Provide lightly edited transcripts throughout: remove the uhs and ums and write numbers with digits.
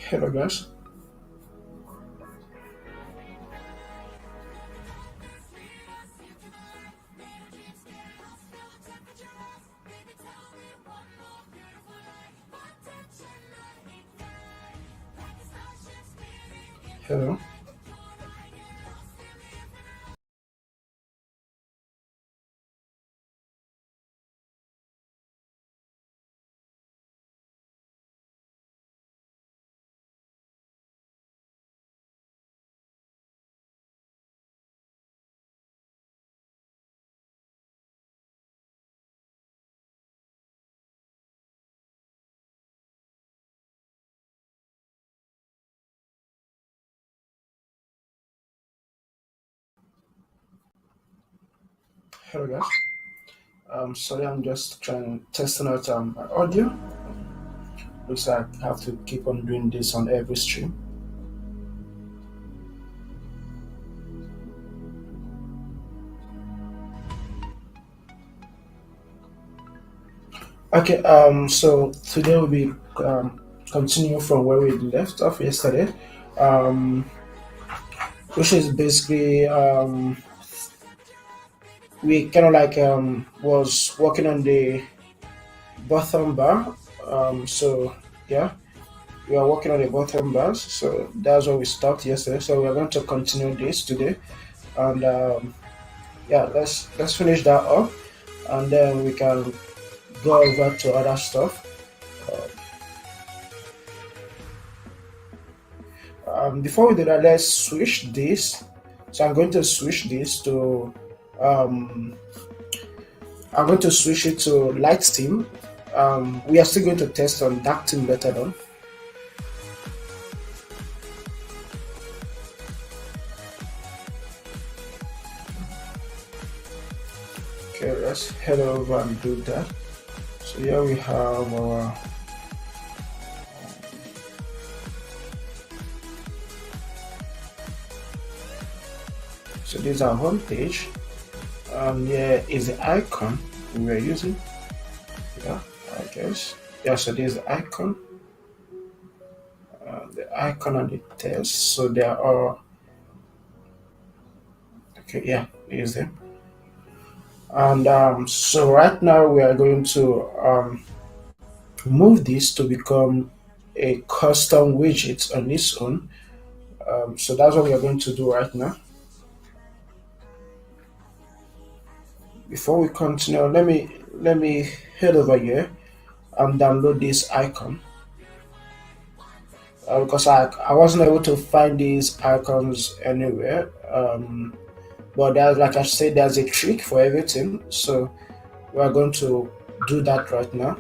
Hello guys. Hello. Hello guys. Sorry, I'm just trying testing out my audio. Looks like I have to keep on doing this on every stream. Okay. So today we'll be continue from where we left off yesterday. Um, which is basically we kind of like was working on the bottom bar. So yeah, we are working on the bottom bars. So that's where we stopped yesterday. So we are going to continue this today, and yeah, let's finish that up, and then we can go over to other stuff. Before we do that, let's switch this. So um, I'm going to switch it to light theme. We are still going to test on dark theme later on. Okay, let's head over and do that. So here we have our so this is our home page. Here is the icon we are using. Yeah, I guess. Yeah, so this is the icon and the text. So they are all okay. Yeah, here's them. And so right now we are going to move this to become a custom widget on its own. So that's what we are going to do right now. Before we continue, let me head over here and download this icon because I wasn't able to find these icons anywhere. But there's, like I said, there's a trick for everything. So we are going to do that right now.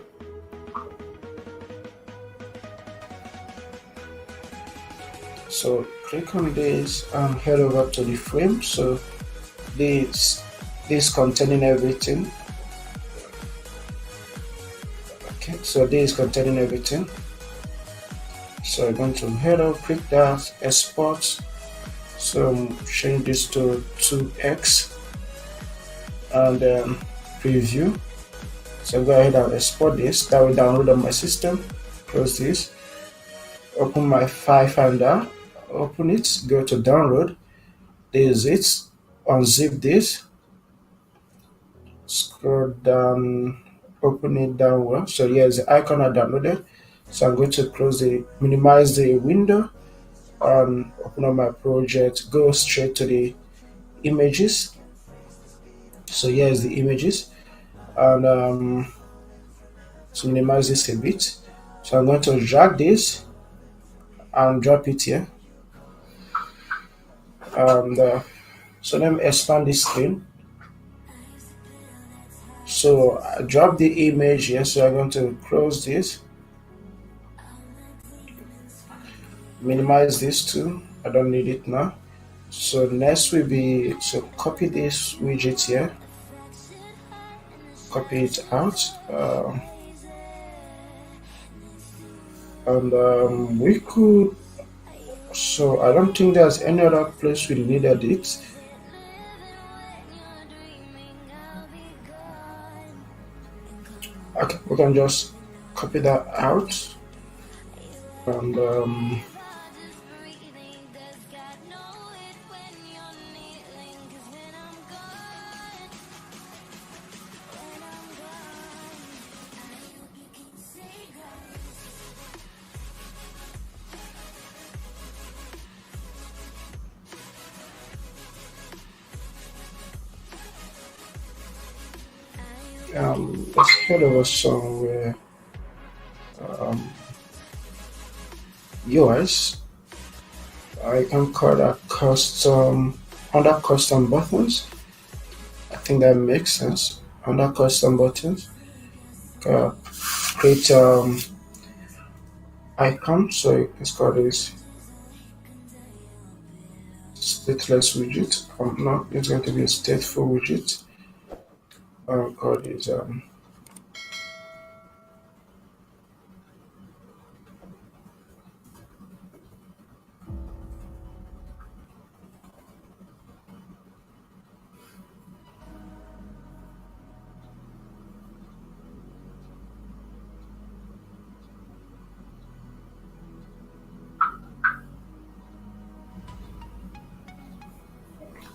So click on this and head over to the frame. So this containing everything. Okay, so this is containing everything. So I'm going to head up, click that, export. So change this to 2x and preview. So go ahead and export this. That will download on my system. Close this. Open my file finder. Open it. Go to download. This is it. Unzip this. Scroll down. Open it downward. So here's the icon I downloaded. So I'm going to minimize the window and open up my project. Go straight to the images. So here's the images, and to minimize this a bit. So I'm going to drag this and drop it here. And so let me expand this screen. So I drop the image here. So I'm going to close this, minimize this too. I don't need it now. So next will be to copy this widget here, copy it out, and we could. So I don't think there's any other place we needed it. Okay, we can just copy that out. and let's head over somewhere. Um, US, I can call that custom under custom buttons. I think that makes sense. Under custom buttons, uh, create icon. So let's call this stateless widget. No, it's going to be a stateful widget. I'll call this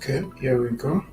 okay. Here we go.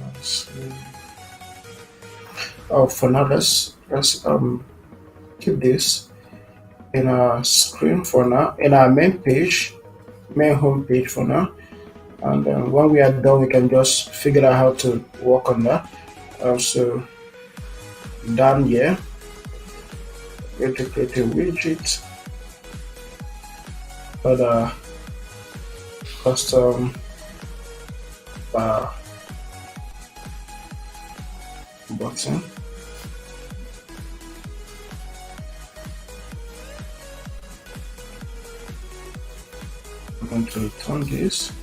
Let's see. Oh, for now, let's keep this in our screen for now, in our main home page for now. And when we are done, we can just figure out how to work on that. So down here, we're going to create a widget for the custom bar button. I'm going to return this.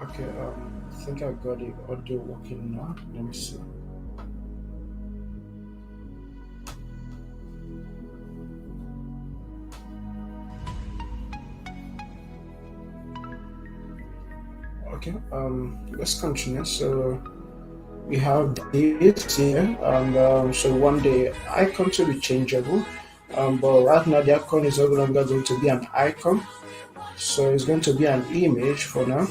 Okay, I think I got the audio working now. Let me see. Okay, let's continue. So we have this here, and so one day icon to be changeable, but right now the icon is no longer going to be an icon, so it's going to be an image for now.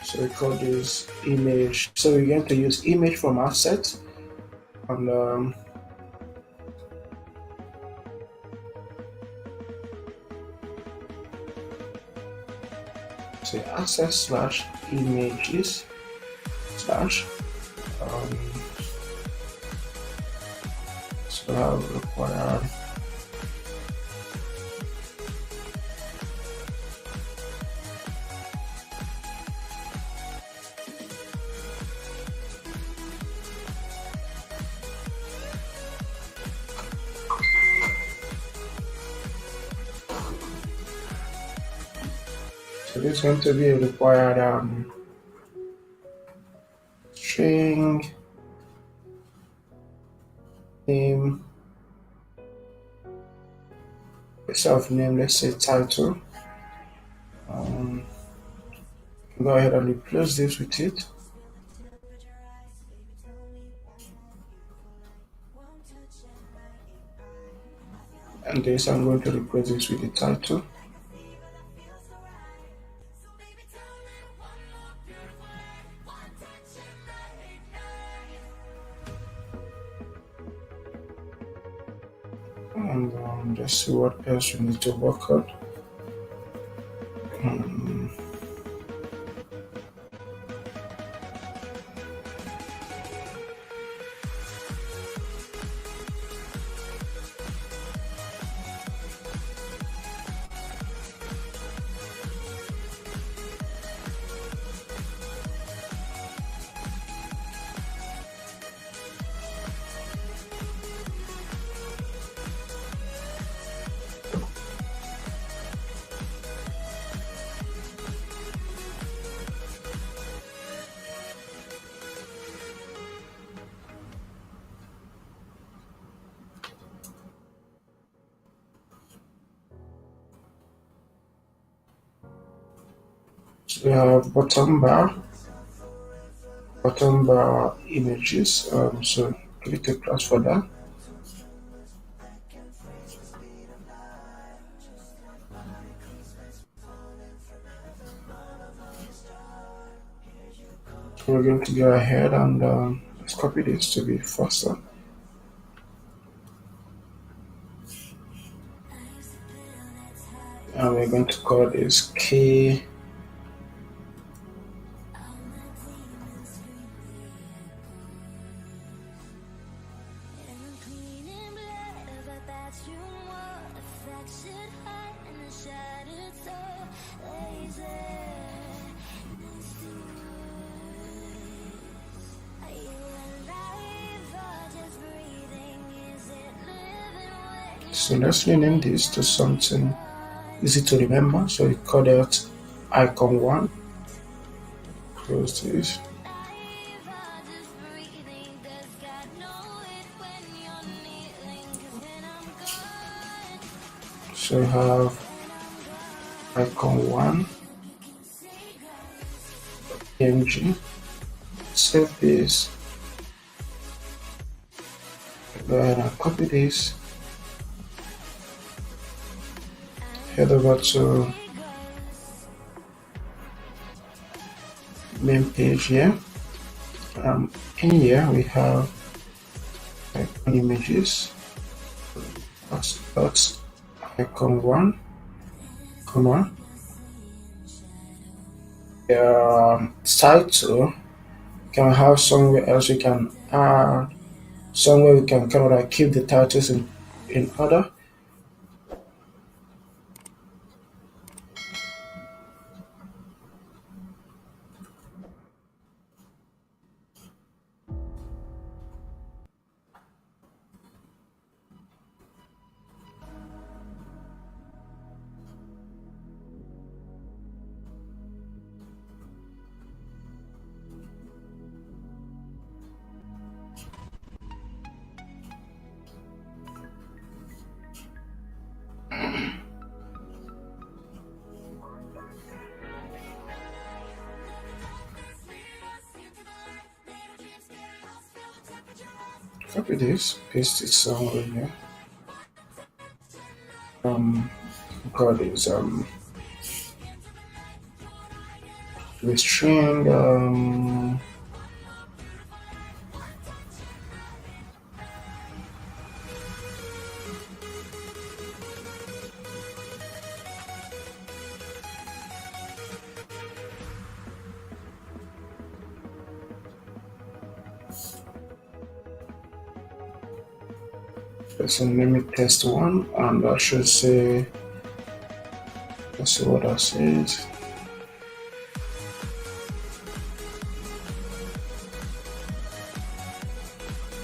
So we call this image. So we're going to use image from asset, and say access slash images slash um, so I'll require so this is going to be a required string name, self name, let's say title. Go ahead and replace this with it. And this I'm going to replace this with the title. And just see what else we need to work on. So we have bottom bar images. So create a class for that. So we're going to go ahead and let's copy this to be faster. And we're going to call this K. So let's rename this to something easy to remember. So we call that icon 1. Close this. So we have icon 1 png. Save this. Go ahead and copy this. Head over to main page here. In here we have icon images. That's icon 1, comma. Title can have somewhere else we can add, somewhere we can kind of like keep the titles in order. Copy this, paste it somewhere here. Call this the string So name it test one, and that should say, let's see what that says.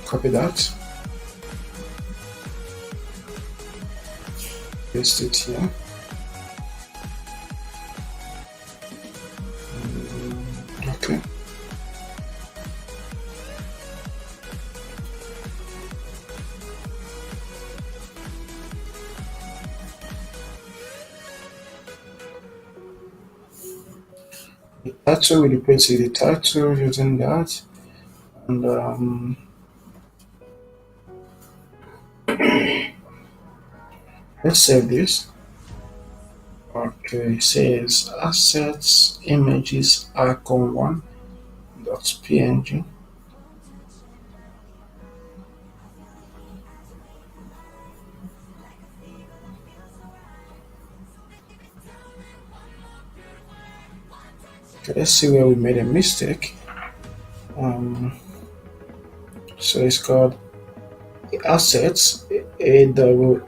Copy that, paste it here. Okay. The title, we replace the title using that, and let's save this. Okay, it says assets images icon one dot png. Okay, let's see where we made a mistake. So it's called assets AWSETS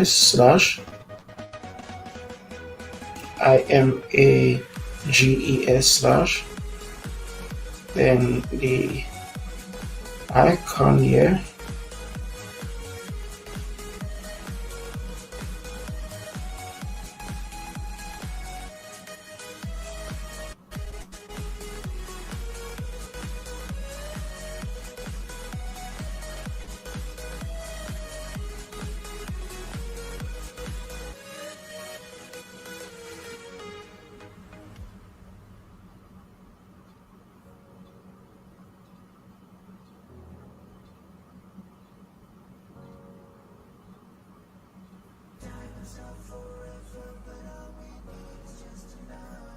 slash IMAGES slash, then the icon here.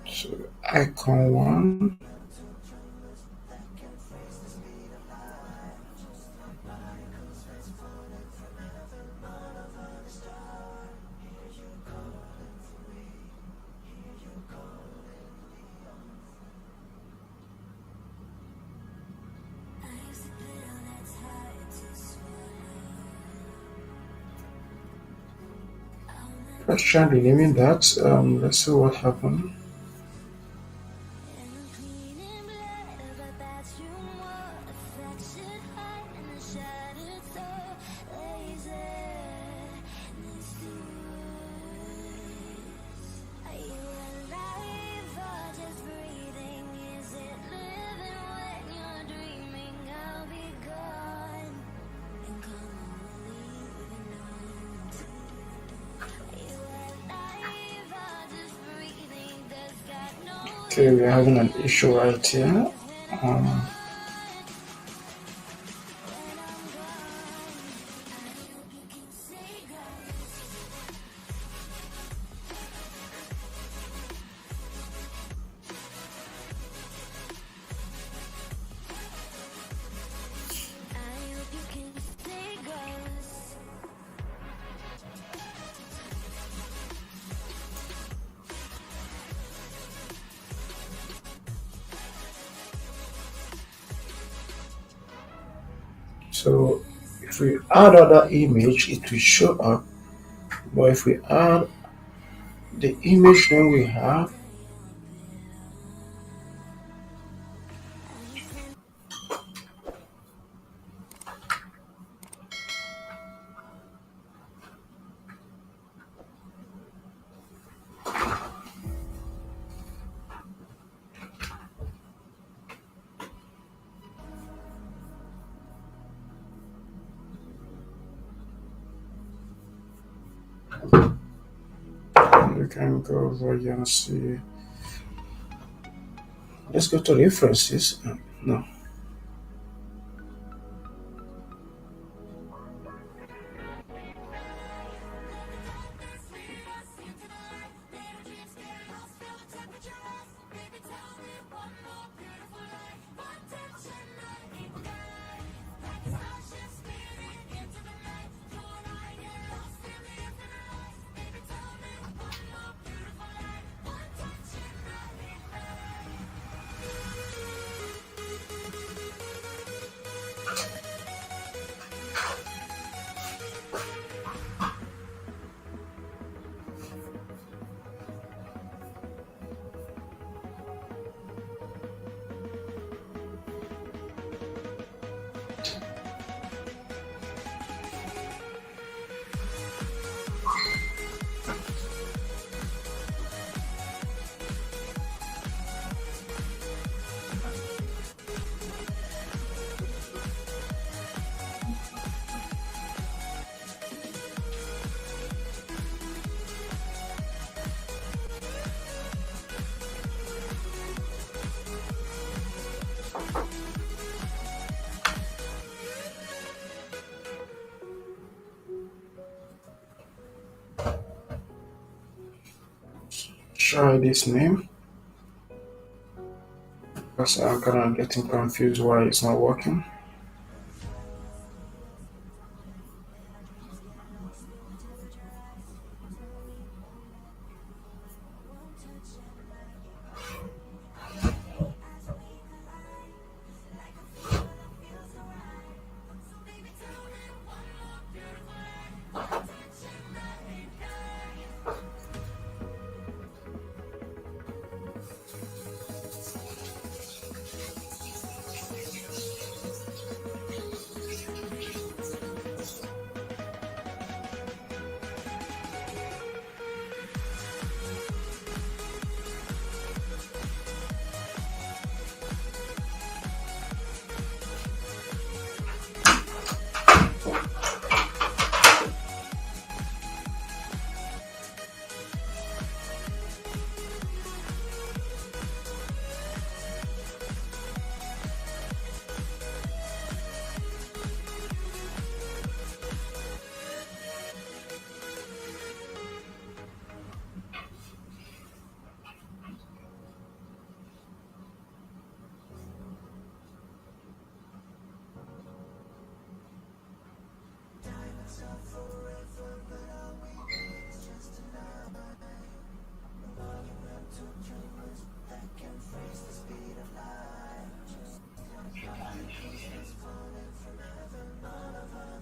So icon one. Let's try renaming that. Let's see what happened. Okay, we're having an issue right here. So if we add other image, it will show up. But if we add the image name we have, we can go over here and see. Let's go to references. No. try this name because I'm kind of getting confused why it's not working.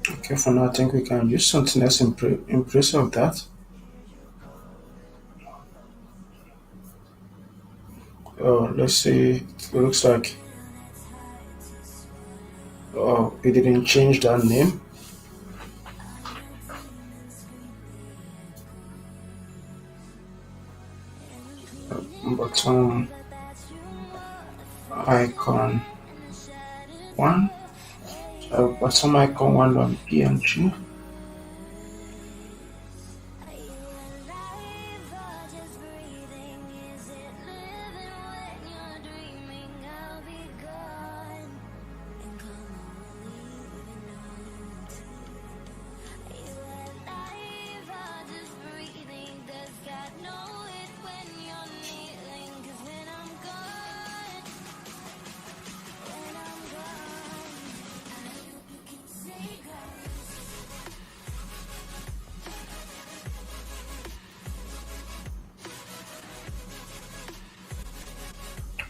Okay, for now I think we can use something else in place of that. Let's see, it looks like we didn't change that name. Bottom icon 1, bottom icon 1 on PNG.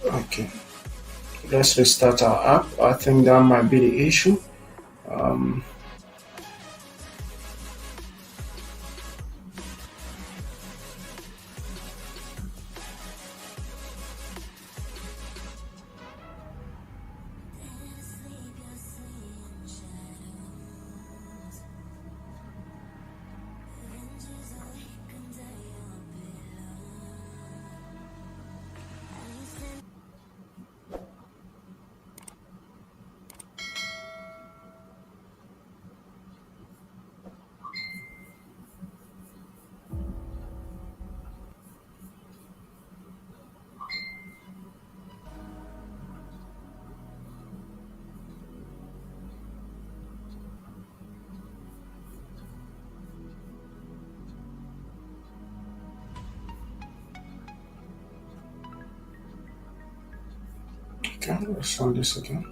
Okay, let's restart our app. I think that might be the issue. Um, okay, let's run this again.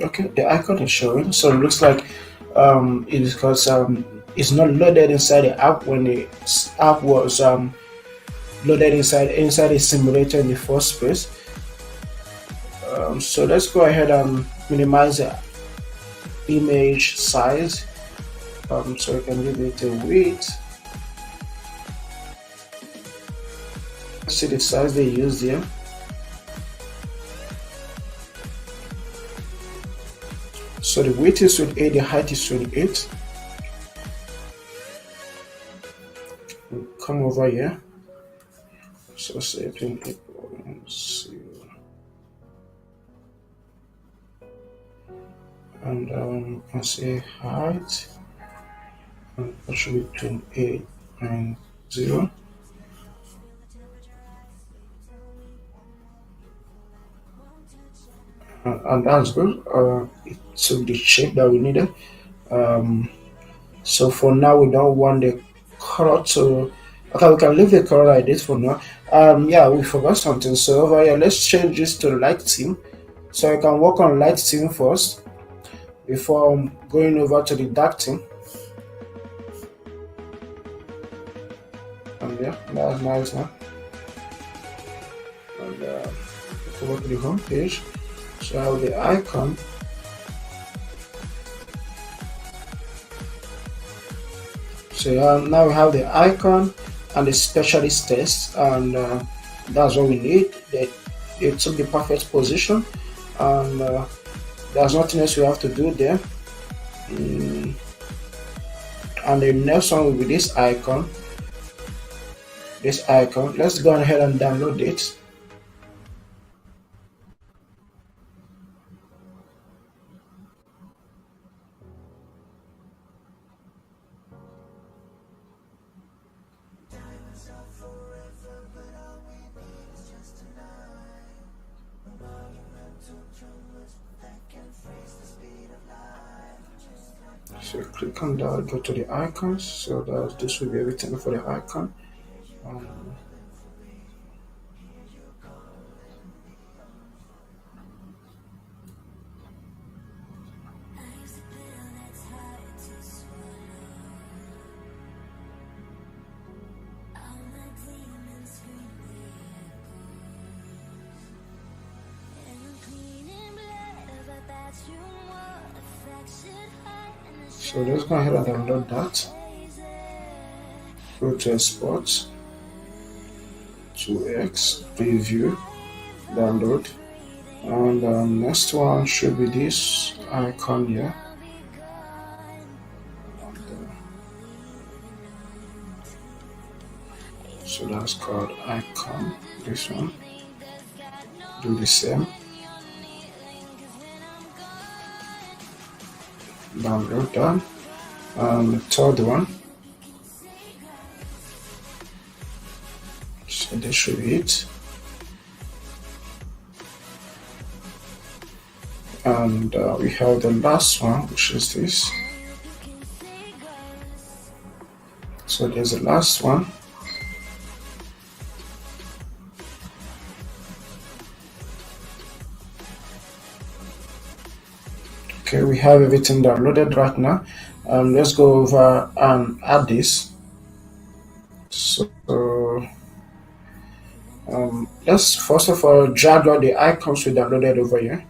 Okay, the icon is showing, so it looks like it is because it's not loaded inside the app when the app was loaded inside a simulator in the first place. So let's go ahead and minimize the image size. So we can give it a width. Let's see the size they used here. So the width is 28, the height is 28. We'll come over here. So say 28, and can say height, and that should be 28 and 0. And that's good. It took the shape that we needed. Um, so for now, we don't want the color to. Okay, we can leave the color like this for now. Yeah, we forgot something. So over here, let's change this to light theme. So I can work on light theme first before going over to the dark theme. And yeah, that's nice, huh? And over to the home page. So I have the icon. So now we have the icon and the specialist test, and that's what we need. They took the perfect position, and there's nothing else we have to do there. Mm, and the next one will be this icon. This icon. Let's go ahead and download it. So click on that, go to the icons. So that this will be everything for the icon. Um, so let's go ahead and download that. Go to export, 2x, preview, download. And next one should be this icon here. So that's called icon. This one. Do the same. Download that. And the third one. So this should be it. And we have the last one, which is this. So there's the last one. Okay, we have everything downloaded right now. Let's go over and add this. So let's first of all drag out the icons we downloaded over here.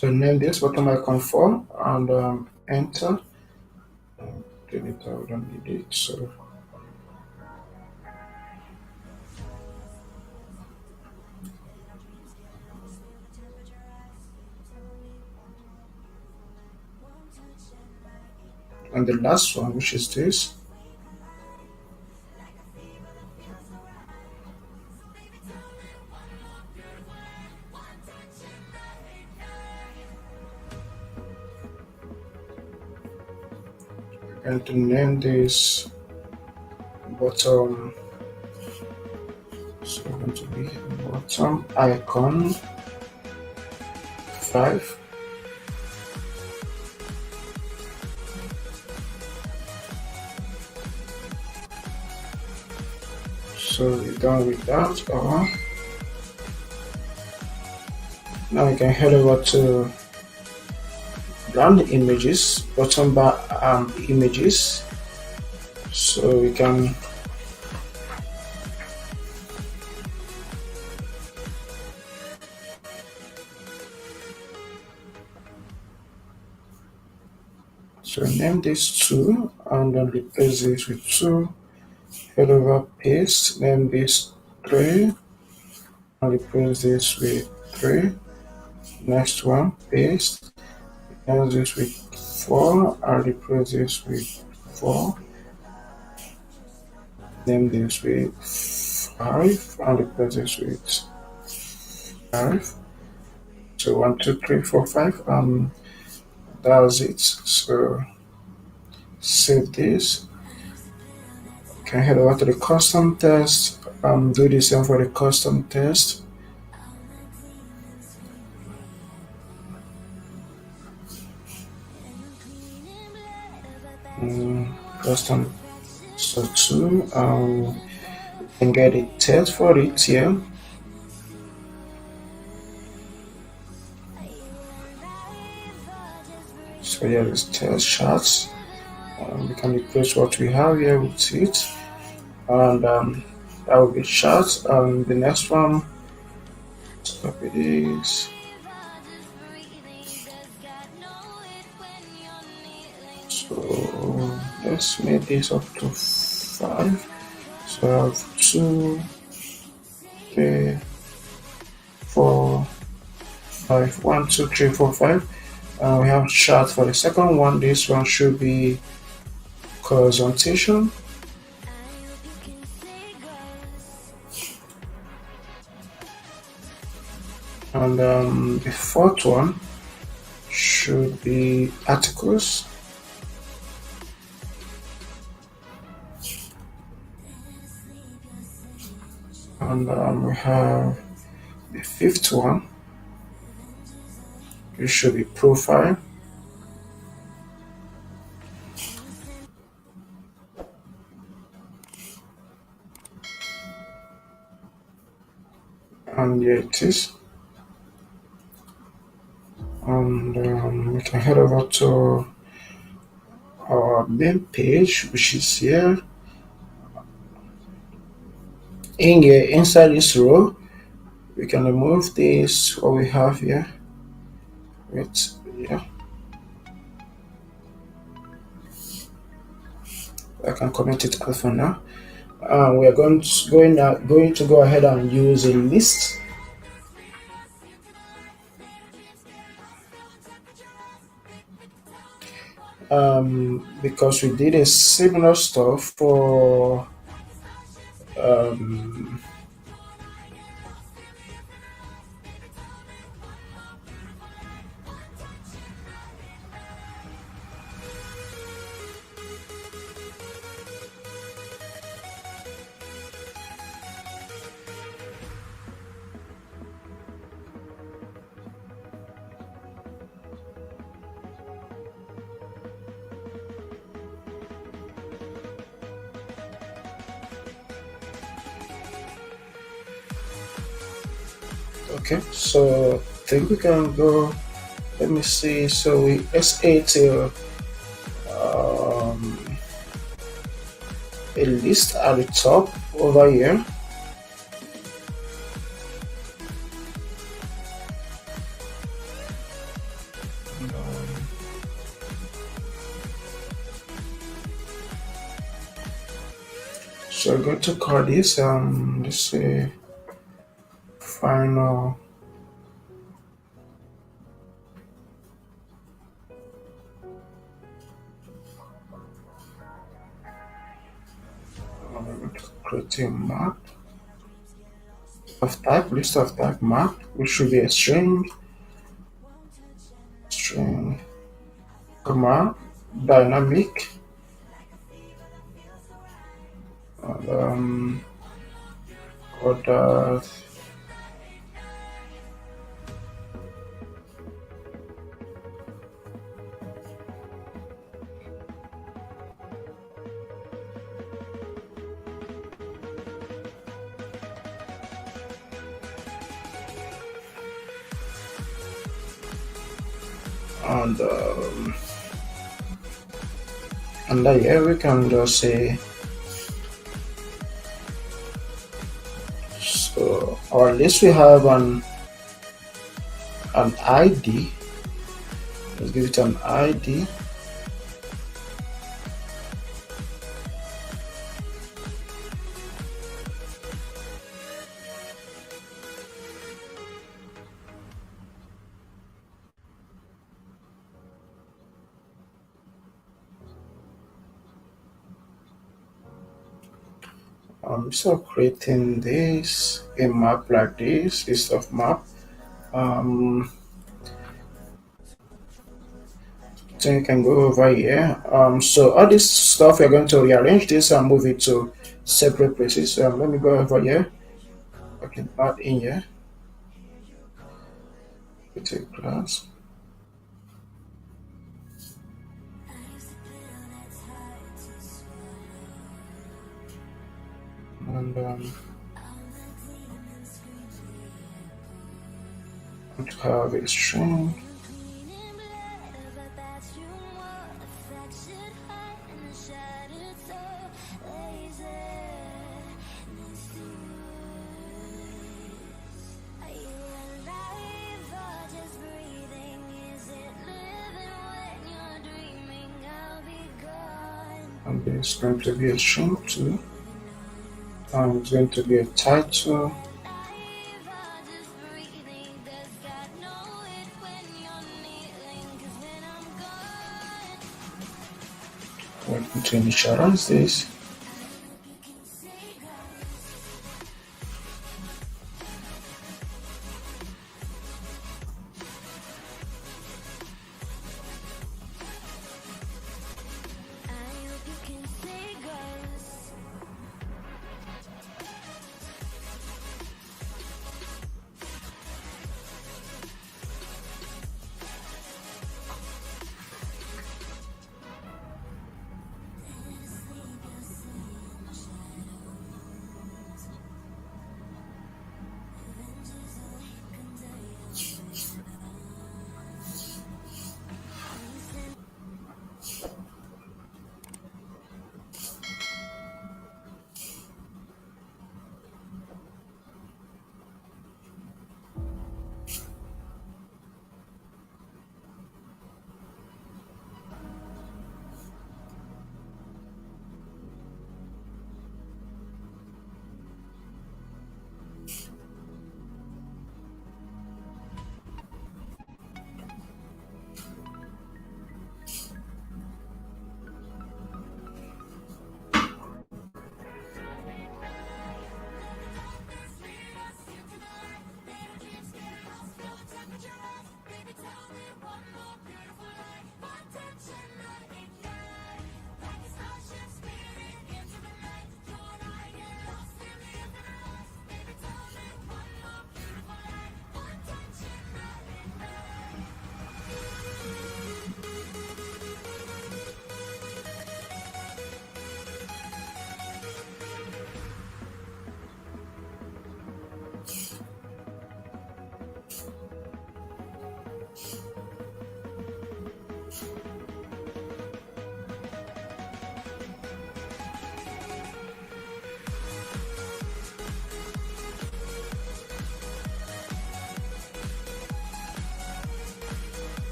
So name this bottom icon 4 and enter. Delete, I don't need it. So and the last one, which is this, we're going to name this bottom. So we're going to be bottom icon 5. So we're done with that. Now we can head over to brand images, bottom bar images. So we can name this 2 and then replace this with 2. Head over paste, name this 3 and replace this with 3. Next one, paste, name this with 4 and replace this with 4. Name this with 5 and replace this with 5. So 1, 2, 3, 4, 5. That's it. So save this. Can head over to the custom test. Do the same for the custom test. Custom so 2. Can get a test for it here. So here is test charts. We can replace what we have here with it, and that will be charts. The next one, copy this. So let's make this up to 5. So I have 2, 3, 4, 5. 1, 2, 3, 4, 5. We have chart for the second one. This one should be horizontation. And the fourth one should be articles. And we have the fifth one. It should be profile. And here it is. And we can head over to our main page, which is here. In here, inside this row, we can remove this, what we have here. Right, yeah. I can comment it out for now. We are going to go ahead and use a list. Because we did a similar stuff for okay, so I think we can go. Let me see. So we SA to a list at the top over here. So I'm going to call this let's say final. I'm going to create a map of type, list of type map, which should be a string, comma, dynamic, and order. And under here we can just say, so or at least we have an ID. Let's give it an ID. So creating this a map like this, list of map. So you can go over here. So all this stuff we're going to rearrange this and move it to separate places. Let me go over here. I can add in here. It's a class. And to have a string. And there's going to be a string too. And it's going to be a title. We're going to initialize this.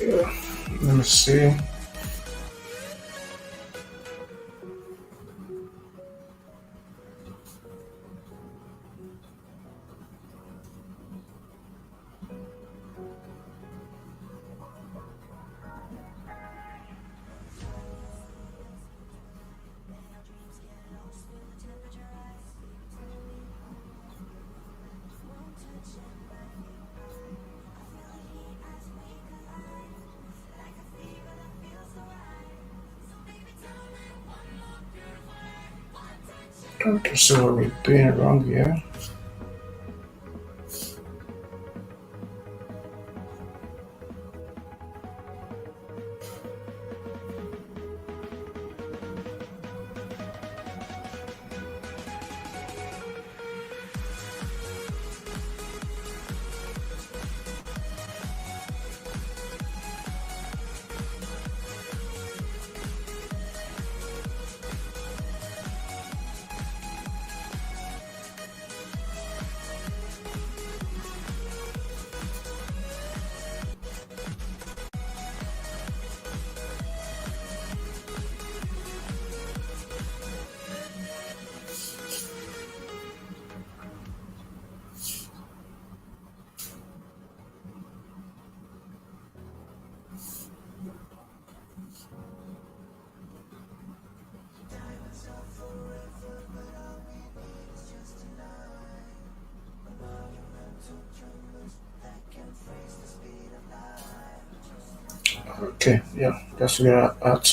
Yeah, let me see. Trying to see what we're doing wrong here. Okay, yeah, that's where I'm at.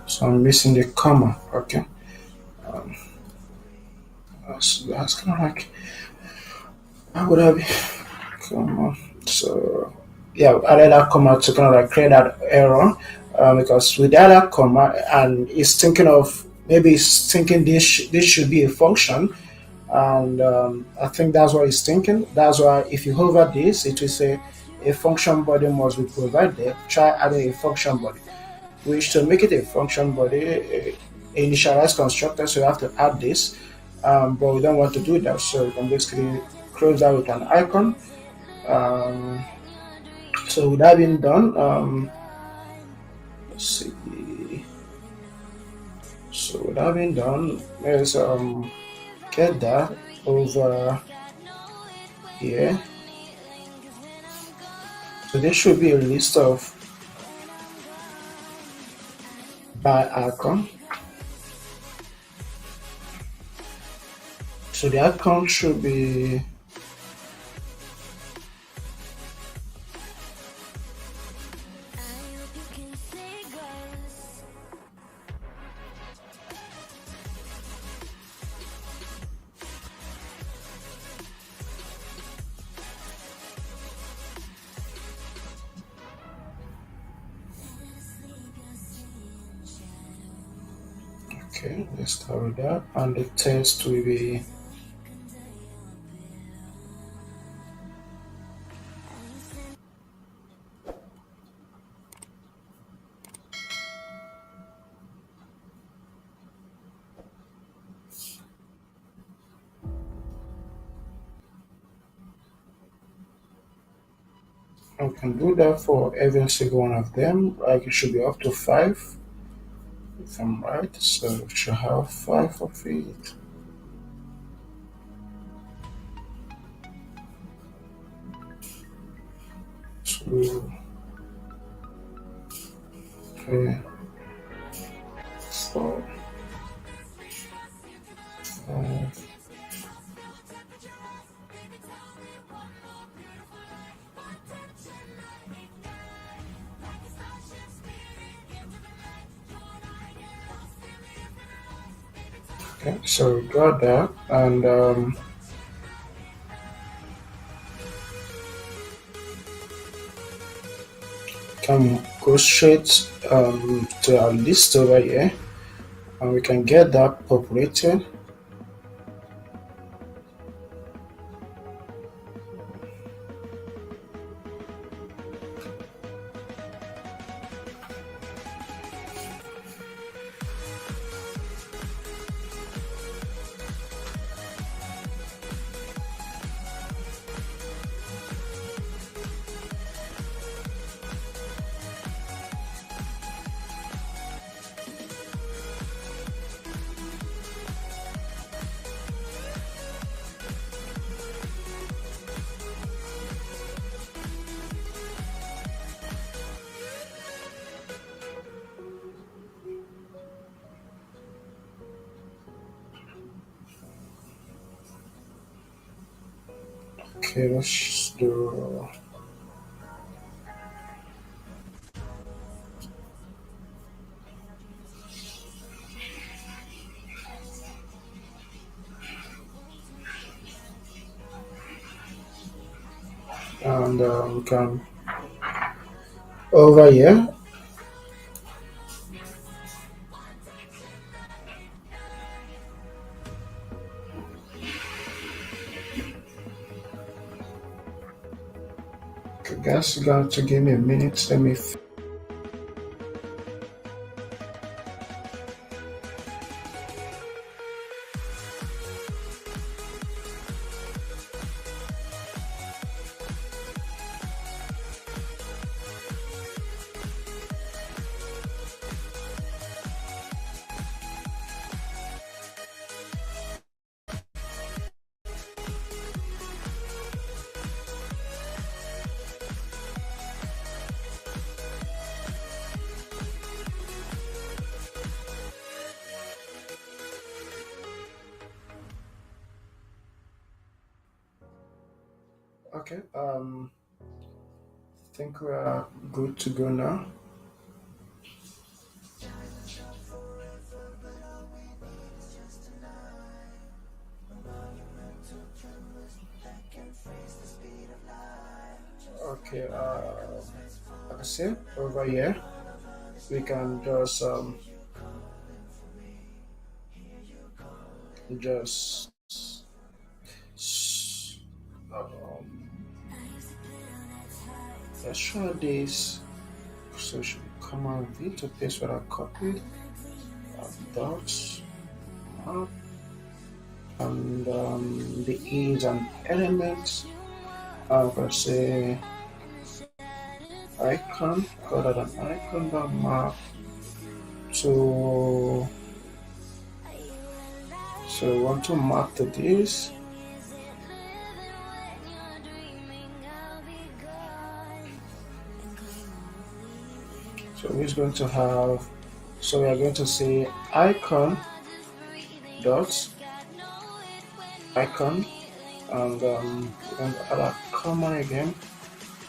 So I'm missing the comma. Okay, that's kind of like how would I be? Comma. So yeah, I added that comma to kind of like create that error because with that comma and it's thinking of maybe it's thinking this should be a function and I think that's what it's thinking. That's why if you hover this, it will say a function body must be provided. Try adding a function body. Which to make it a function body, initialize constructor, so you have to add this, but we don't want to do that, so you can basically close that with an icon. Um, so with that being done, let's see. So with that being done, let's get that over here. So there should be a list of by icon. So the icon should be okay. Let's start with that, and the text will be I can do that for every single one of them. Like it should be up to 5, if I'm right. So it should have 5 of it. 2, 3, 4, 5. Okay, so we got that, and can go straight to our list over here, and we can get that populated. Okay, let's do. And we can over here. Okay, guys, going to give me a minute. Let me. Okay. Think we are good to go now. Okay. Like I said, over here we can just um, let's show this. So should we come out V to paste what I copied. Dots up and the is an element. I'm gonna say icon, call that an icon that map to, so we want to map to this. So we're going to have, so we are going to say icon dots icon, and we're going to add a comma again,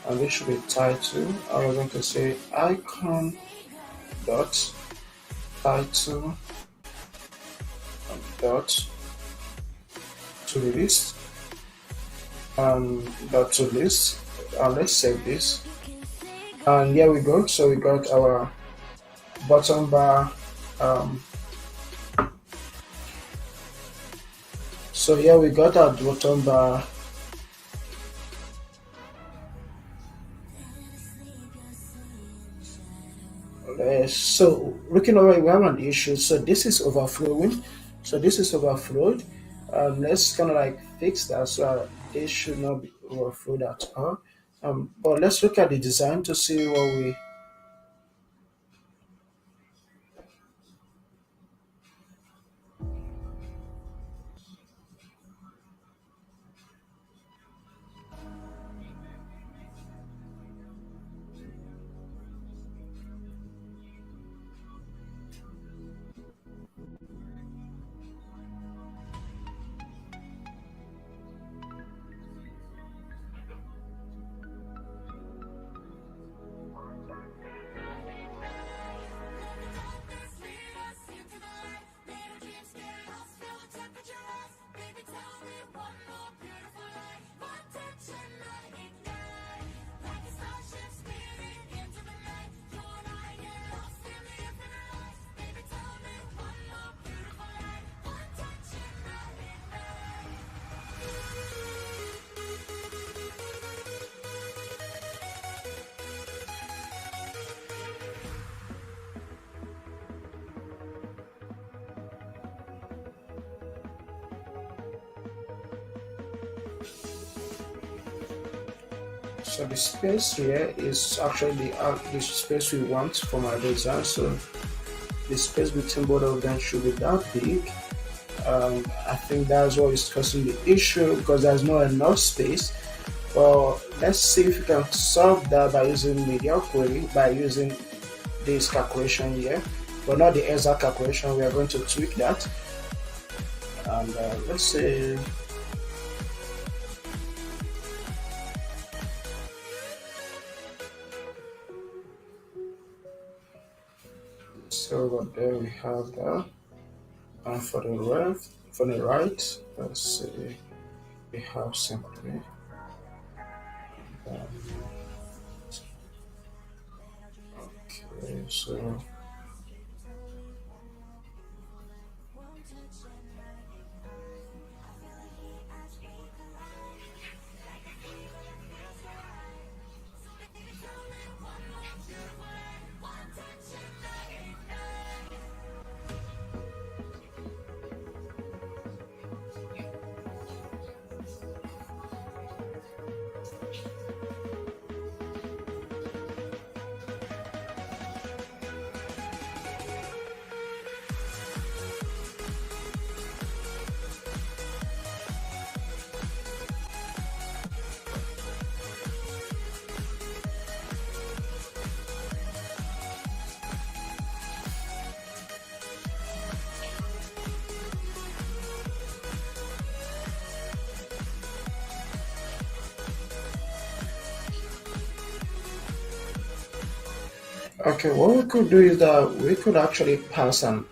and this should be title, and we're going to say icon dot title dot to list and dot to list, and let's save this. And here we go. So we got our bottom bar. So here we got our bottom bar. So looking over, we have an issue. So this is overflowing. So this is overflowed. Let's kind of like fix that. So this should not be overflowed at all. But let's look at the design to see what we. So the space here is actually the space we want for my design. So the space between both of them should be that big. I think that's what is causing the issue, because there's not enough space. Well, let's see if we can solve that by using media query, by using this calculation here, but not the exact calculation. We are going to tweak that, and let's say So over there we have that. And for the right, let's see, we have simply um, okay, so okay, what we could do is that we could actually pass an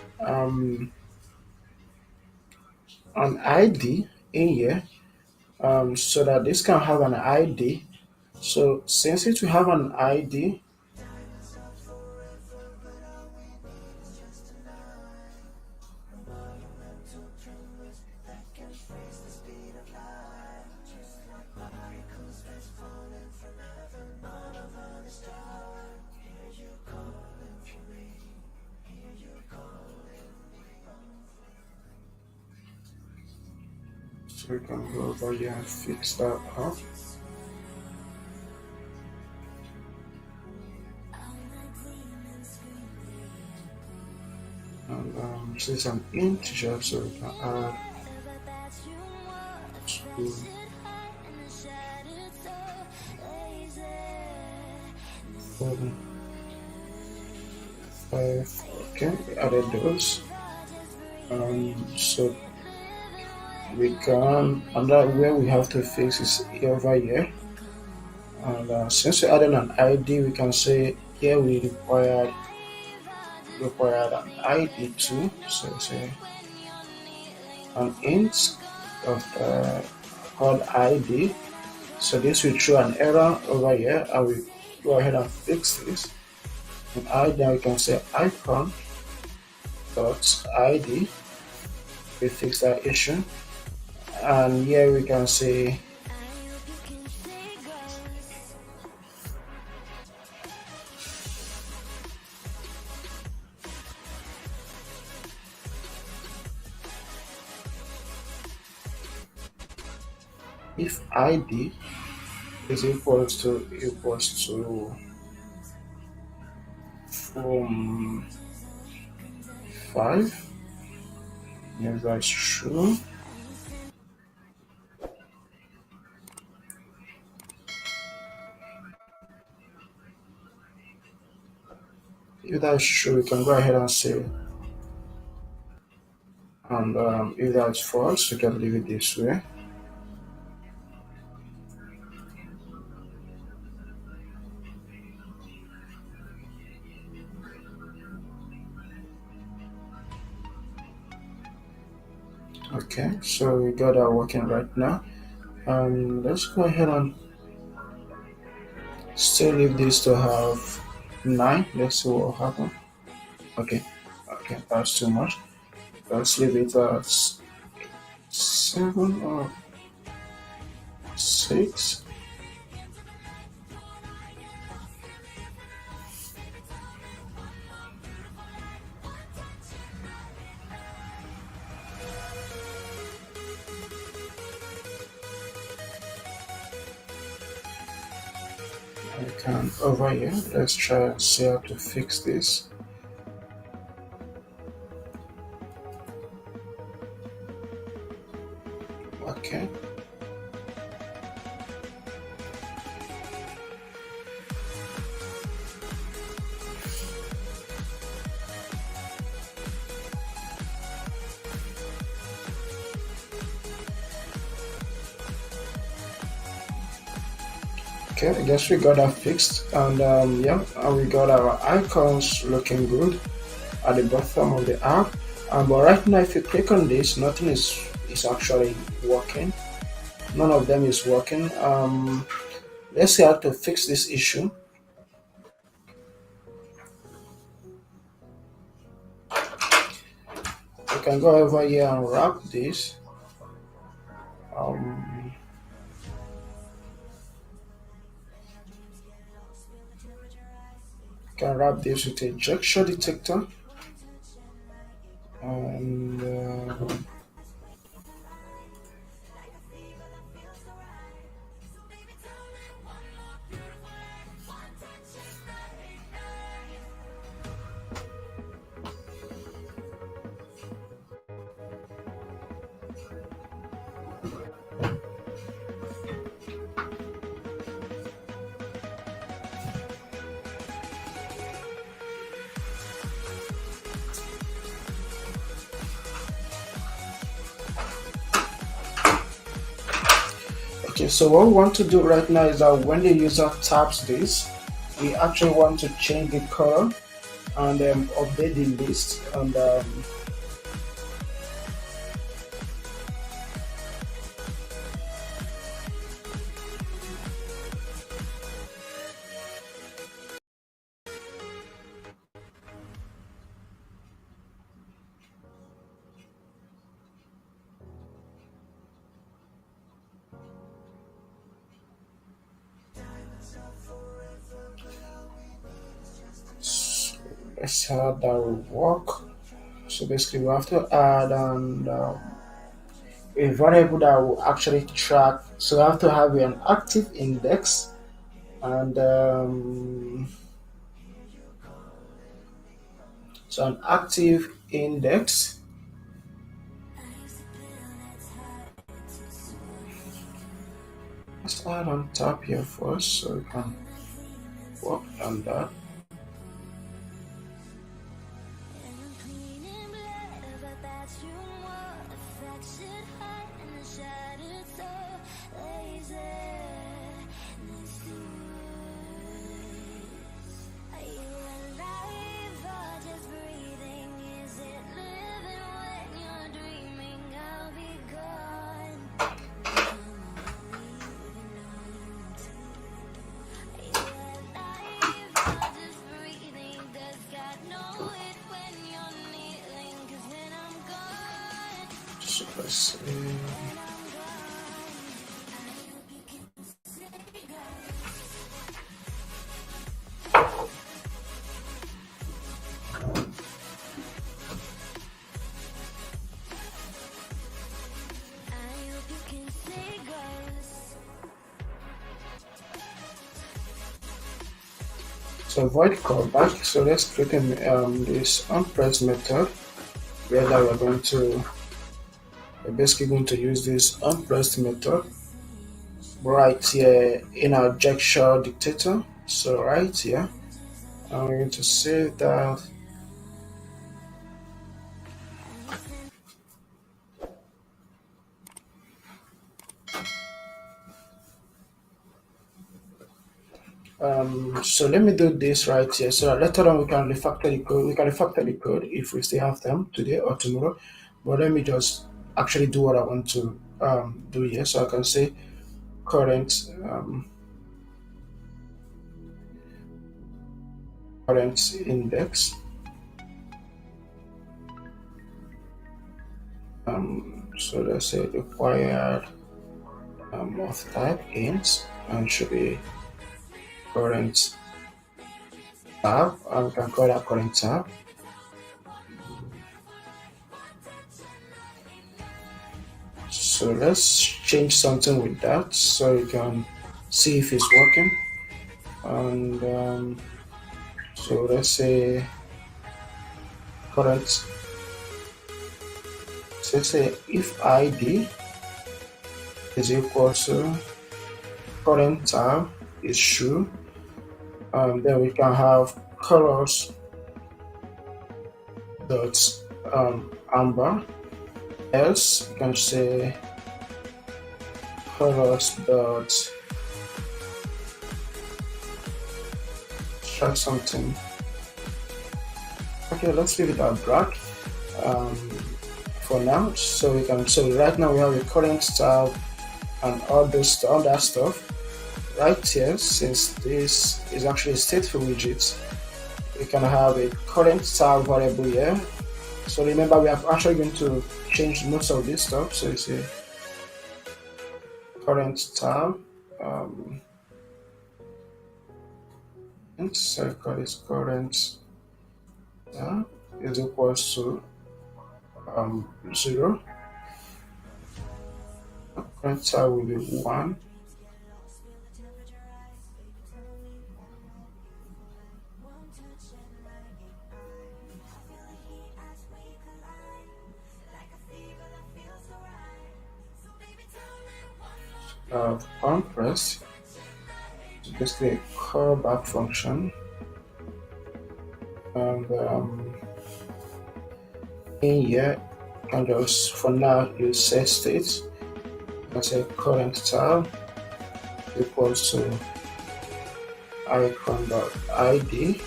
ID in here, so that this can have an ID. So since it will have an ID, so we can go over here and fix that up. And this is an integer, so we can add 2, 7, 5. Okay, we added those. So we can, under where we have to fix is over here. And since we added an ID, we can say here we required an ID too. So say an int of called ID. So this will throw an error over here. I will go ahead and fix this. And ID, we can say icon dot ID. We fix that issue. And here we can say if ID is equals to 5, yes, that's true. If that's true, we can go ahead and say, and if that's false, we can leave it this way. Okay, so we got that working right now. Let's go ahead and still leave this to have 9. Let's see what will happen. Okay, that's too much. Let's leave it at 7 or 6. I can over here. Let's try and see how to fix this. Okay. Okay, I guess we got that fixed, and yeah, and we got our icons looking good. at the bottom of the app. But right now, if you click on this, nothing is actually working. None of them is working. Let's see how to fix this issue. You can go over here and wrap this. Um, you can wrap this with a gesture detector. And okay, so what we want to do right now is that when the user taps this, we actually want to change the color and update the list. And so let's see how that will work. So basically, we have to add a variable that will actually track. So we have to have an active index and so an active index. Let's add on top here first so we can work on that. So let's see. So avoid callback. So let's create this onPress method where that we're basically going to use this onPress method right here in our gesture dictator. So right here, I'm going to save that. So let me do this right here so that later on we can refactor the code. We can refactor the code if we still have them today or tomorrow. But let me just actually do what I want to do here. So I can say current current index. So let's say required of type int and should be current tab, and we can call that current tab. So let's change something with that so you can see if it's working. And so let's say current. So let's say if ID is equal to current tab is true, then we can have colors dot amber. Else you can say colors dot try something. Okay, let's leave it at black for now. So we can, so right now we have a current tab and all that stuff right here. Since this is actually a stateful widget, we can have a current tab variable here. So remember, we are actually going to change most of this stuff. So you see current tab, and so call this current tab is equals to 0. Current tab will be 1. Press is basically a callback function, and in here, and just for now you set state. I say current tab equals to icon.id,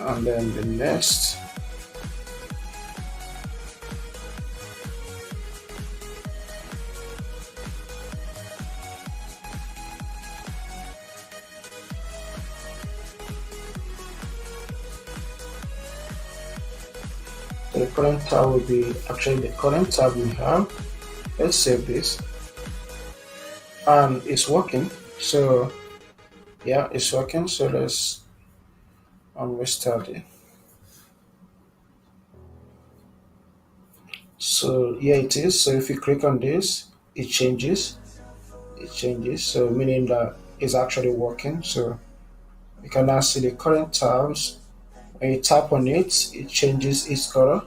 and then the next the current tab will be actually the current tab we have. Let's save this, and it's working. So yeah, it's working. So let's restart it. So here it is. So if you click on this, it changes. So meaning that it's actually working. So you can now see the current tabs. When you tap on it, it changes its color.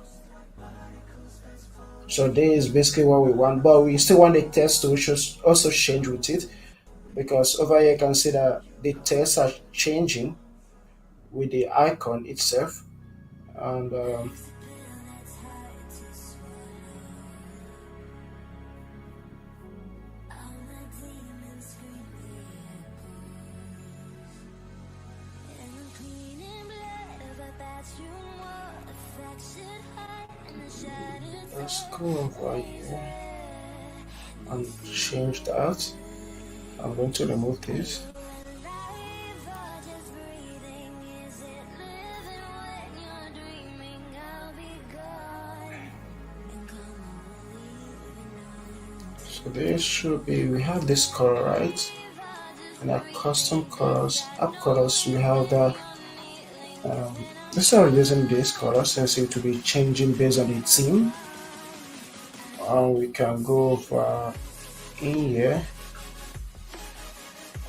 So this is basically what we want, but we still want the text to also change with it, because over here you can see that the text are changing with the icon itself, and let's go over here and change that. I'm going to remove this. So this should be, we have this color, right? And our custom colors, app colors, we have that. Instead of using this color, since it will be changing based on the theme, we can go over in here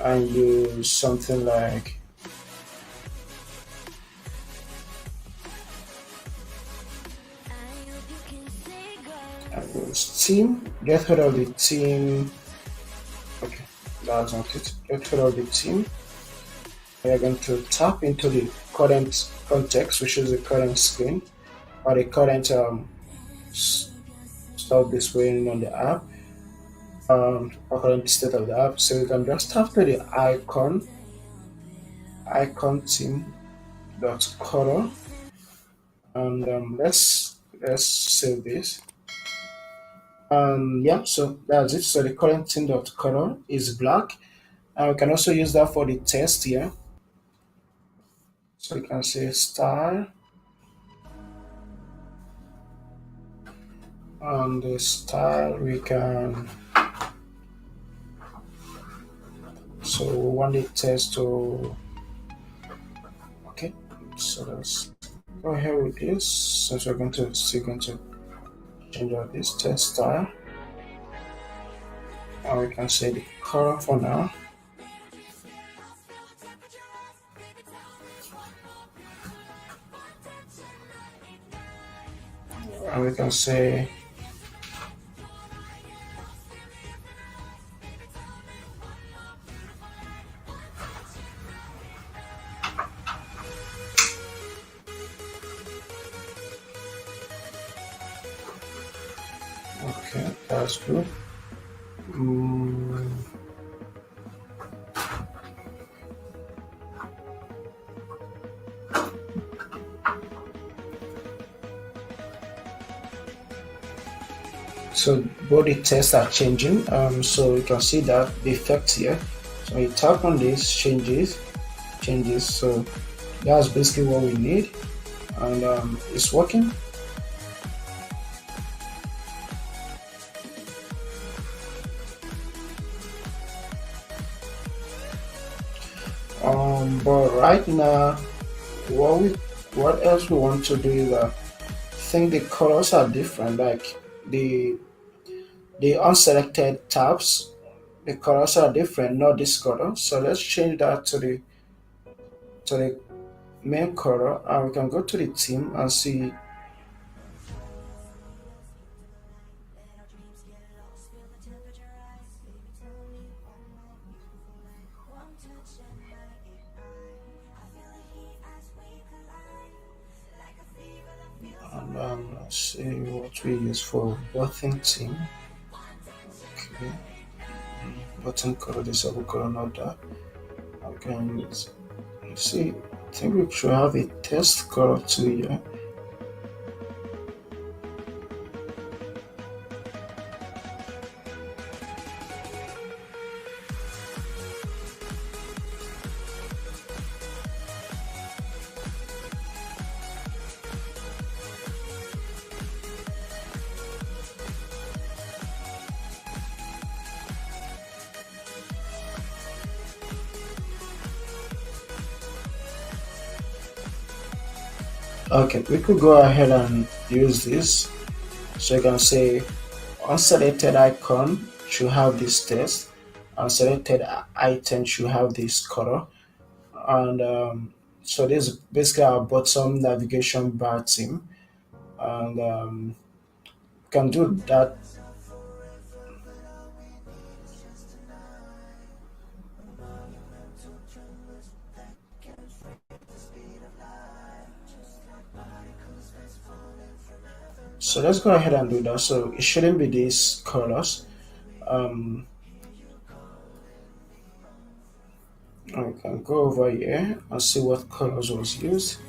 and use something like theme. Get rid of the theme. Okay, that's not it. Get rid of the theme. We are going to tap into the current context, which is the current screen or the current stuff displaying on the app, or current state of the app. So you can just tap to the icon theme dot color, and let's save this. Yeah, so that's it. So the current theme dot color is black, and we can also use that for the text here. So you can say style, and the style we can, so we want the text to, okay, so let's go ahead with this, since we're going to change out this text style, and we can say the color for now. And we can say okay, that's good. So both the tests are changing. So you can see that the effect here. So you tap on this, changes. So that's basically what we need, and it's working. But right now, what we what else we want to do is I think the colors are different. Like the unselected tabs, the colors are different, not this color. So let's change that to the main color, and we can go to the theme and see. And let's see what we use for button theme. Okay, button color, disable color, not that. Okay, let's see. I think we should have a test color too here. Okay, we could go ahead and use this. So you can say unselected icon should have this text, unselected item should have this color, and so this is basically our bottom navigation bar theme, and can do that. So let's go ahead and do that. So it shouldn't be these colors. Um, I can go over here and see what colors was used.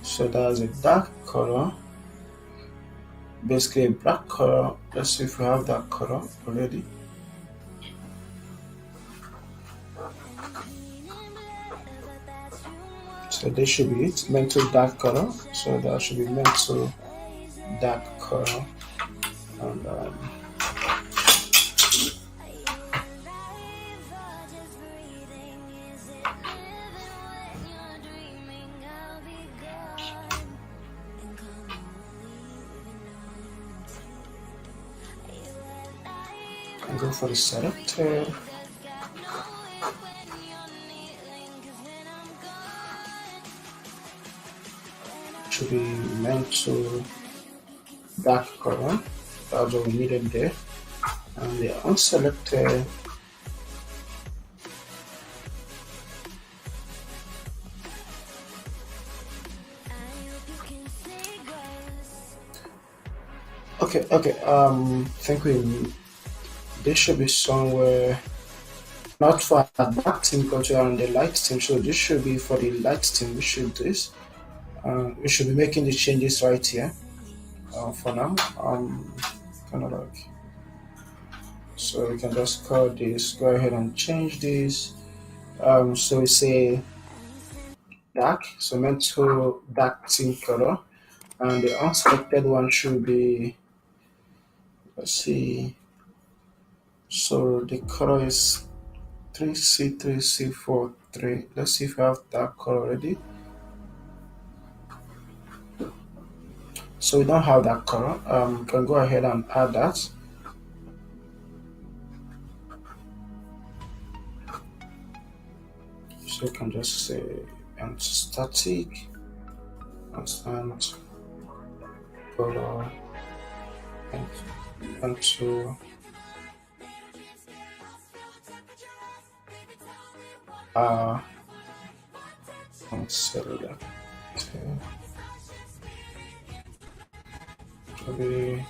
So that's a dark color, basically a black color. Let's see if we have that color already. So this should be it, meant to dark color. So that should be meant to dark color, and go for the selected. Should be meant to dark color. That's what we needed there. And the unselected okay. Think we this should be somewhere not for a dark team because we are on the light team. So this should be for the light team. We should do this. We should be making the changes right here. For now, kind of like so we can just call this. Go ahead and change this. So we say dark. So meant to dark team color, and the unselected one should be. Let's see. So the color is 3C3C43. Let's see if we have that color already. So we don't have that color. We can go ahead and add that. So you can just say and static and color and to and cellular. Okay. Maybe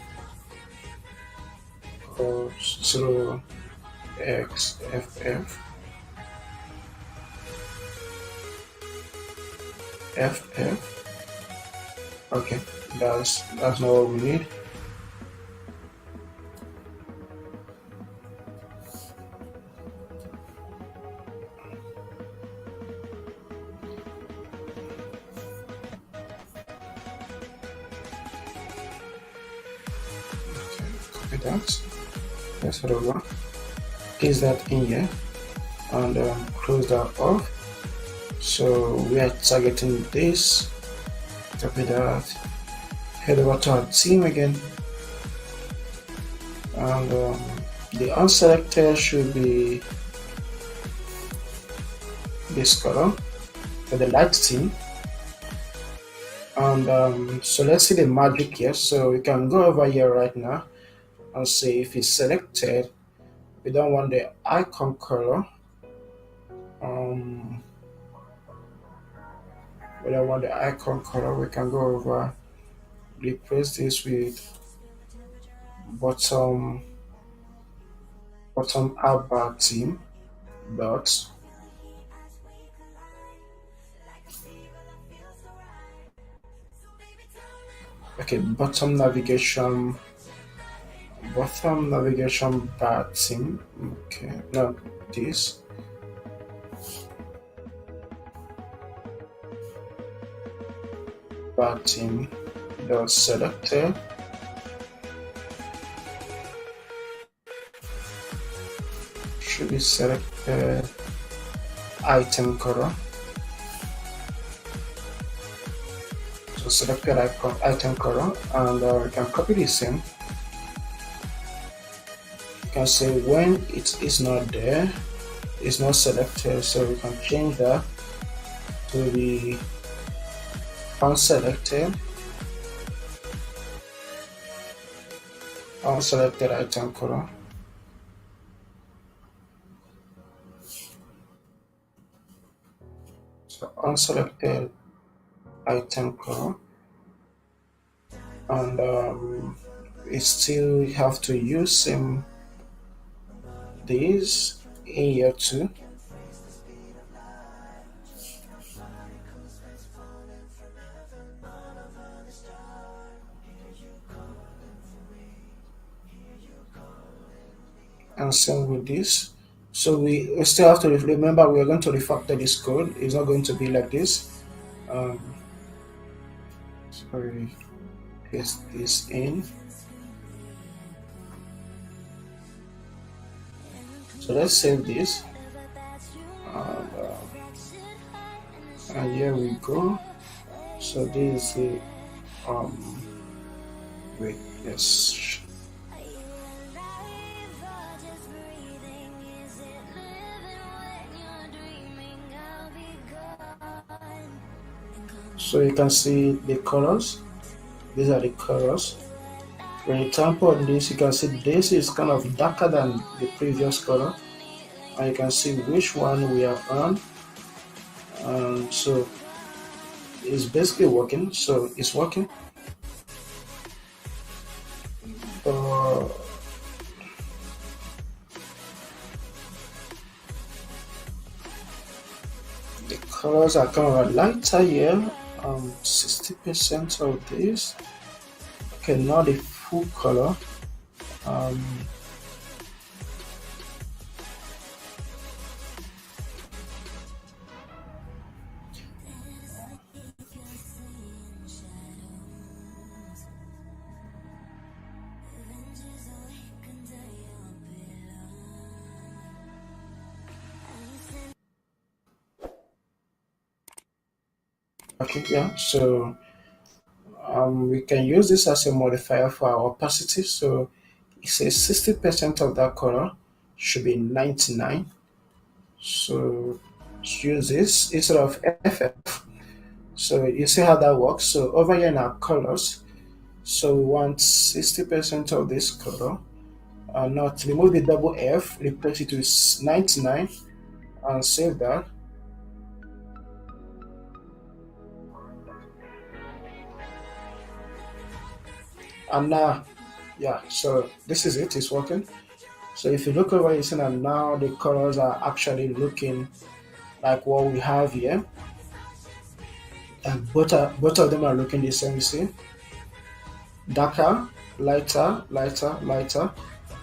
code 0xff ff. Okay, that's not what we need. copy that. Let's head over, paste that in here, and close that off. So we are targeting this, copy that, head over to our theme again, and the unselected should be this color for the light theme. And so let's see the magic here. So we can go over here right now and see if it's selected. We don't want the icon color. We don't want the icon color. We can go over, replace this with bottom about theme dots. Okay, bottom navigation bar theme. Okay, not this. Bar theme dot selected. Should be selected item color. So selected item color, and we can copy this in. You can say when it is not there, it's not selected, so we can change that to the unselected item color. So unselected item color, and we still have to use these in here too. And same with this. So we still have to remember we are going to refactor this code. It's not going to be like this. Sorry, paste this in. So let's save this, and here we go. So this is the wait, yes. So you can see the colors. These are the colors. When you tap on this, you can see this is kind of darker than the previous color, and you can see which one we are on. And so it's basically working. So it's working. The colors are kind of lighter here. 60% of this. Okay, not the full color. Okay, yeah, so we can use this as a modifier for our opacity. So it says 60% of that color should be 99. So use this instead of FF. So you see how that works. So over here in our colors, so we want 60% of this color. Now to remove the double F, replace it with 99 and save that. And now, yeah, so this is it, it's working. So if you look over, you see that now the colors are actually looking like what we have here. And both of them are looking the same, you see. Darker, lighter, lighter, lighter.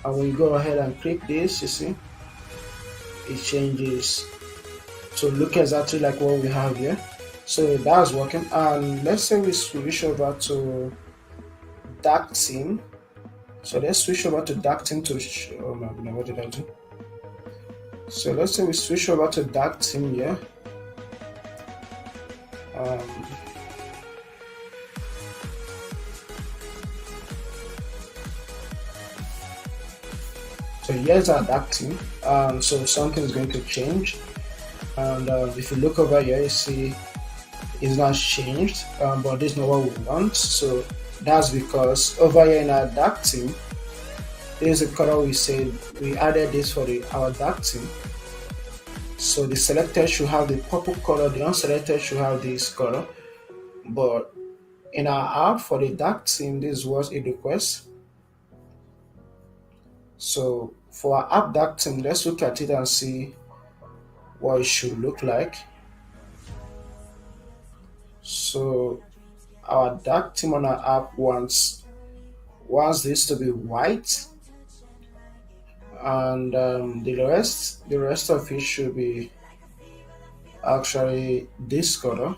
And when you go ahead and click this, you see, it changes to look exactly like what we have here. So that's working. And let's say we switch over to dark theme. So let's switch over to dark theme to oh my goodness, what did I do? So let's say we switch over to dark theme here. So here's our dark theme. So something is going to change, and if you look over here, you see it's not changed, but this is not what we want. So that's because over here in our dark theme, there's a color we said we added this for our dark theme. So the selected should have the purple color, the unselected should have this color. But in our app for the dark theme, this is what it requests. So for our app dark theme, let's look at it and see what it should look like. So our dark theme on our app wants this to be white, and the rest of it should be actually this color,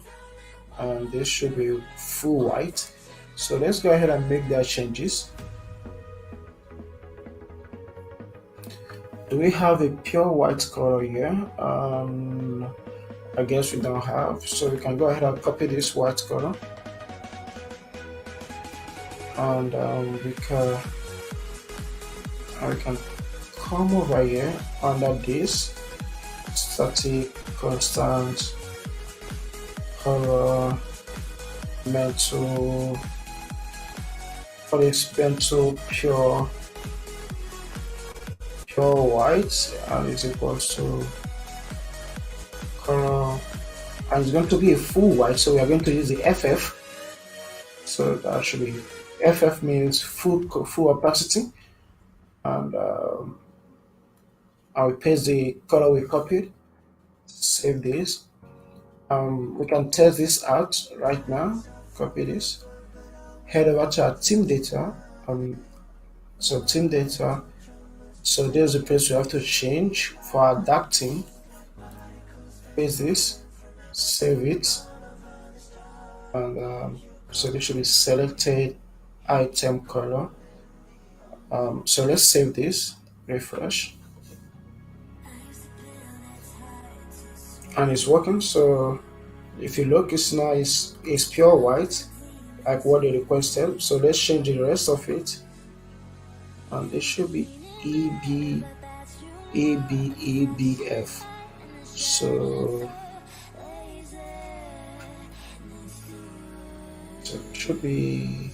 and this should be full white. So let's go ahead and make their changes. Do we have a pure white color here? I guess we don't have, so we can go ahead and copy this white color, and we can come over here under this static constant color metal for this metal pure white, and it's equals to color, and it's going to be a full white, so we are going to use the FF. So that should be FF means full opacity, and I will paste the color we copied. Save this. We can test this out right now. Copy this. Head over to our team data. So team data. So there's a place we have to change for our dark theme. Paste this. Save it. And so this should be selected item color. So let's save this. Refresh. And it's working. So if you look, it's now it's pure white, like what they requested. So let's change the rest of it, and it should be EBF. So it should be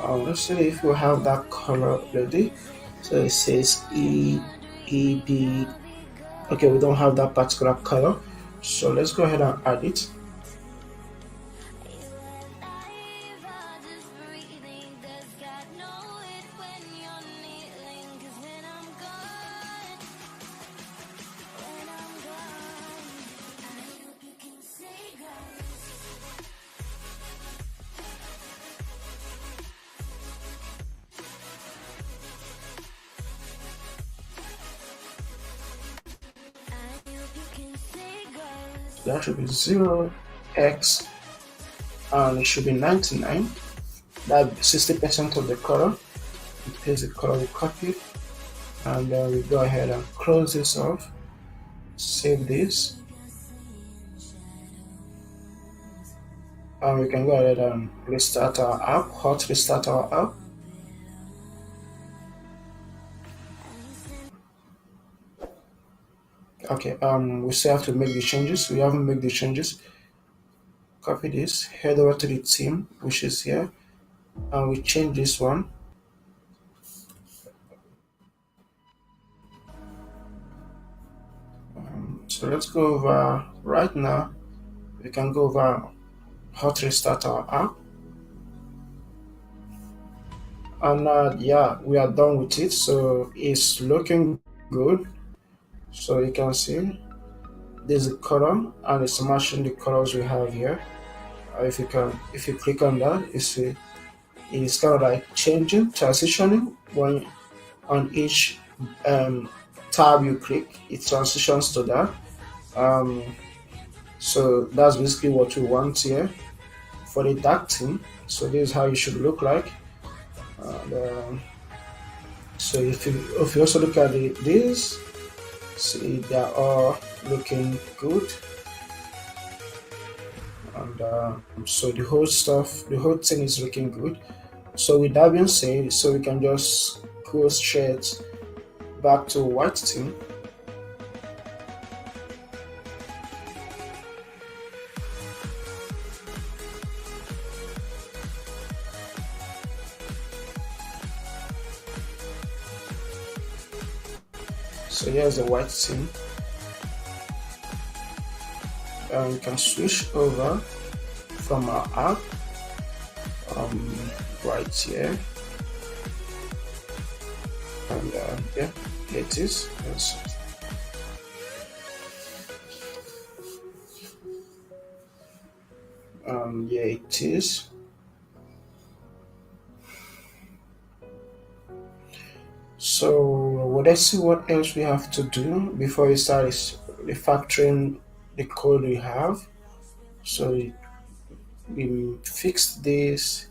let's see if we have that color ready. So it says EB. Okay, we don't have that particular color, so let's go ahead and add it. That should be 0x, and it should be 99. That's 60% of the color. We paste the color we copied, and then we go ahead and close this off. Save this, and we can go ahead and restart our app. Hot restart our app. Okay, we still have to make the changes. We haven't made the changes. Copy this, head over to the theme, which is here, and we change this one. So let's go over right now. We can go over how to restart our app, and yeah, we are done with it. So it's looking good. So you can see there's a color, and it's matching the colors we have here. If you click on that, you see it's kind of like changing, transitioning. When on each tab you click, it transitions to that. So that's basically what we want here for the dark theme. So this is how it should look like. And, so if you also look at these, see they are all looking good. And so the whole thing is looking good. So with that being said, so we can just go straight back to white theme. So here's the white theme. And we can switch over from our app right here. And yeah, here it is. Yeah, it is. So well, let's see what else we have to do before we start refactoring the code we have. So we fixed this.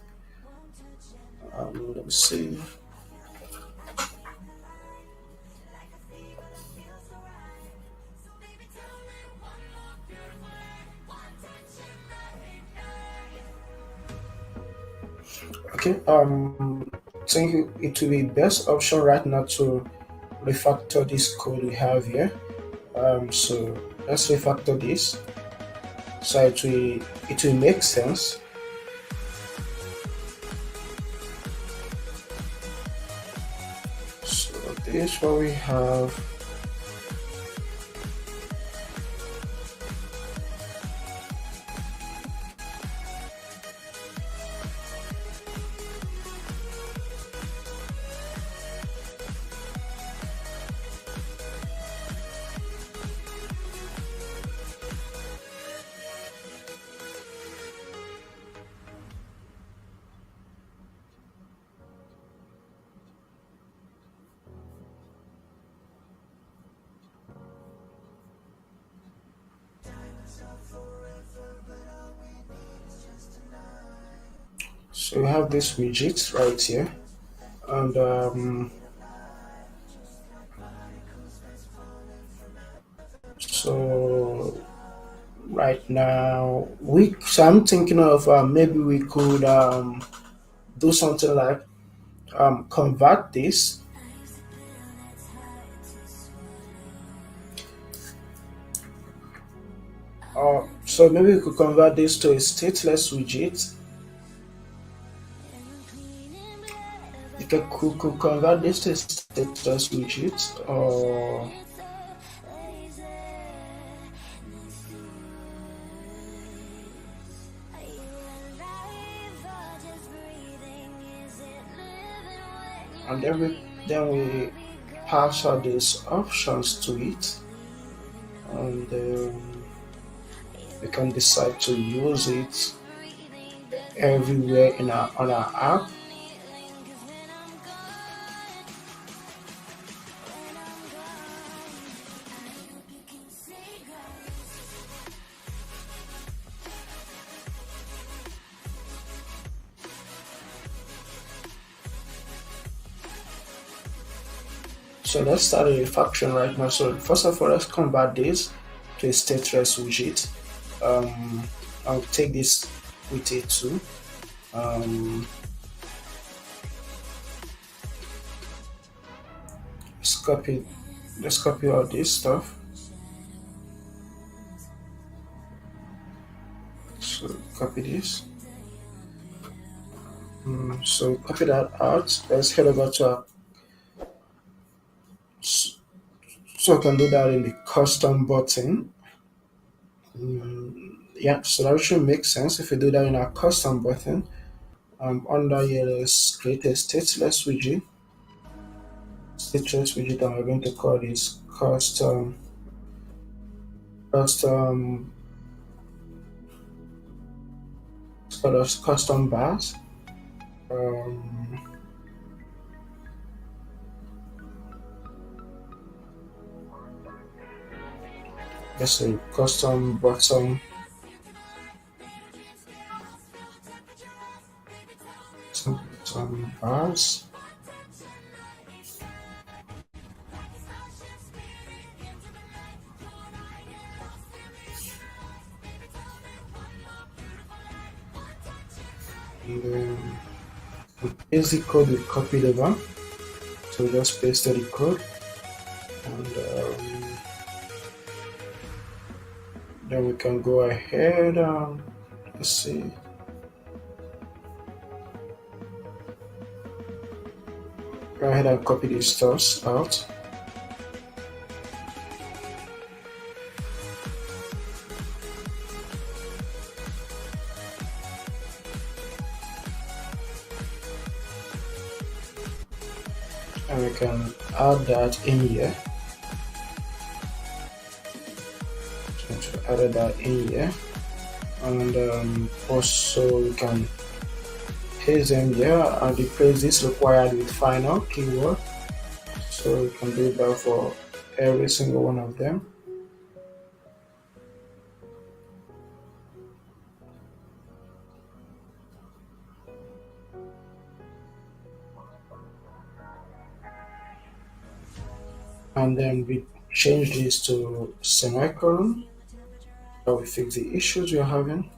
Let's see. Okay. Think it will be best option right now to refactor this code we have here. So let's refactor this. So it will make sense. So this is what we have. So we have this widget right here, and so right now so I'm thinking of maybe we could do something like convert this. So maybe we could convert this to a stateless widget. You could convert this to a stateless widget, or and then we pass out these options to it, and we can decide to use it everywhere on our app. So let's start a refactoring right now. So first of all, let's convert this to a stateless widget. I'll take this with a 2. Let's copy all this stuff. So copy this. So copy that out. Let's head over to our, so I can do that in the custom button. Yeah, so that should make sense if we do that in our custom button. Under here, let's create a stateless widget, and we're going to call this custom custom bars. Let's say custom bottom bars. And then paste the code we copied over. So just paste the code, and then we can go ahead and let's see. Go ahead and copy these stuffs out. And we can add that in here. So add that in here, and also we can paste them here and replace this required with final keyword. So we can do that for every single one of them. And then we change this to semicolon. So we fix the issues we're having.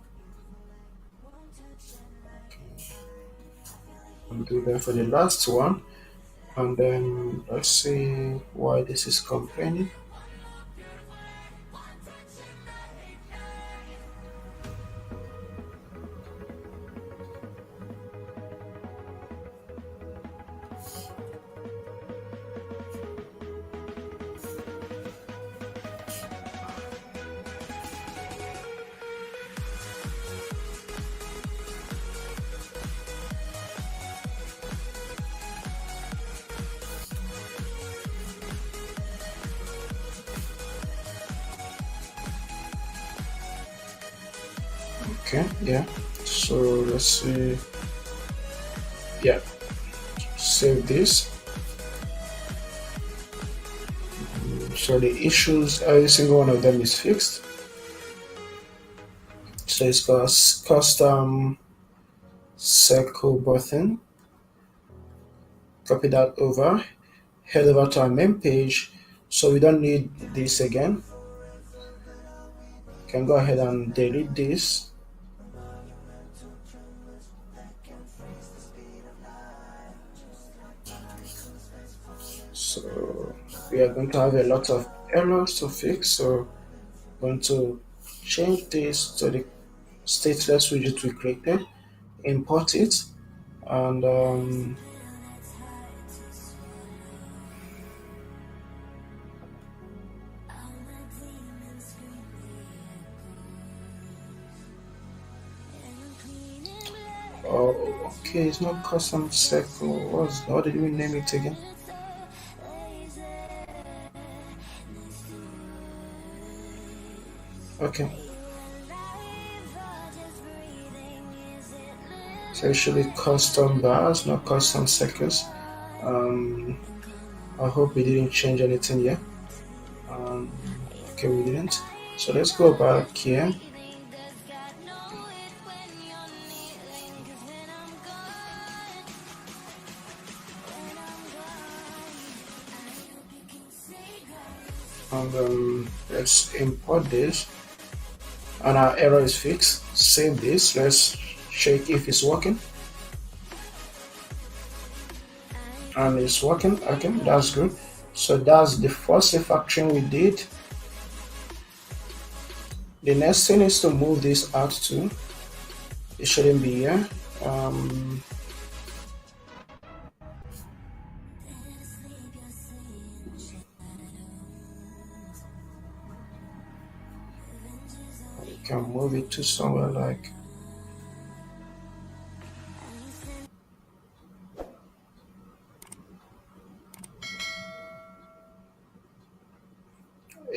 And do that for the last one. And then let's see why this is complaining. Okay, yeah. So let's see. Yeah, save this. So the issues, every single one of them is fixed. So it's got custom circle button. Copy that over. Head over to our main page. So we don't need this again. You can go ahead and delete this. So we are going to have a lot of errors to fix. So I'm going to change this to the stateless widget we created, import it, and oh, okay, it's not custom circle. What did we name it again? Okay. So it should be custom bars, not custom circles. I hope we didn't change anything here. Okay, we didn't. So let's go back here. And let's import this. And our error is fixed. Save this. Let's check if it's working. And it's working. Okay, that's good. So that's the first refactoring we did. The next thing is to move this out to. It shouldn't be here. You can move it to somewhere like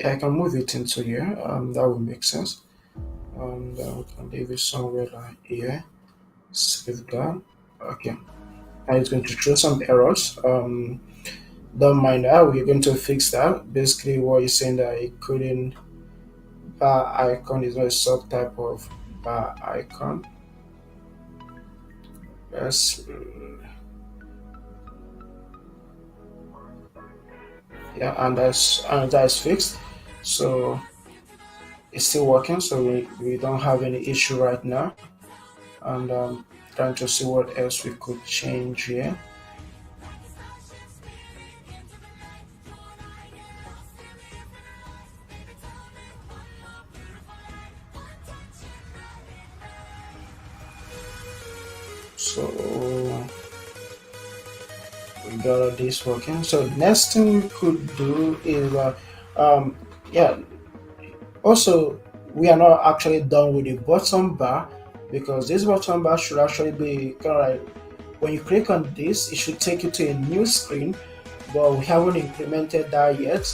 I can move it into here. That would make sense. And we can leave it somewhere like here. Save that. Okay. Now it's going to throw some errors. Don't mind that. We're going to fix that. Basically, what you're saying that it couldn't bar icon is not a subtype of bar icon. Yes. Yeah, and that's fixed. So it's still working, so we don't have any issue right now. And trying to see what else we could change here. So we got all this working. So next thing we could do is um, yeah. Also, we are not actually done with the bottom bar, because this bottom bar should actually be kind of like, when you click on this, it should take you to a new screen, but we haven't implemented that yet.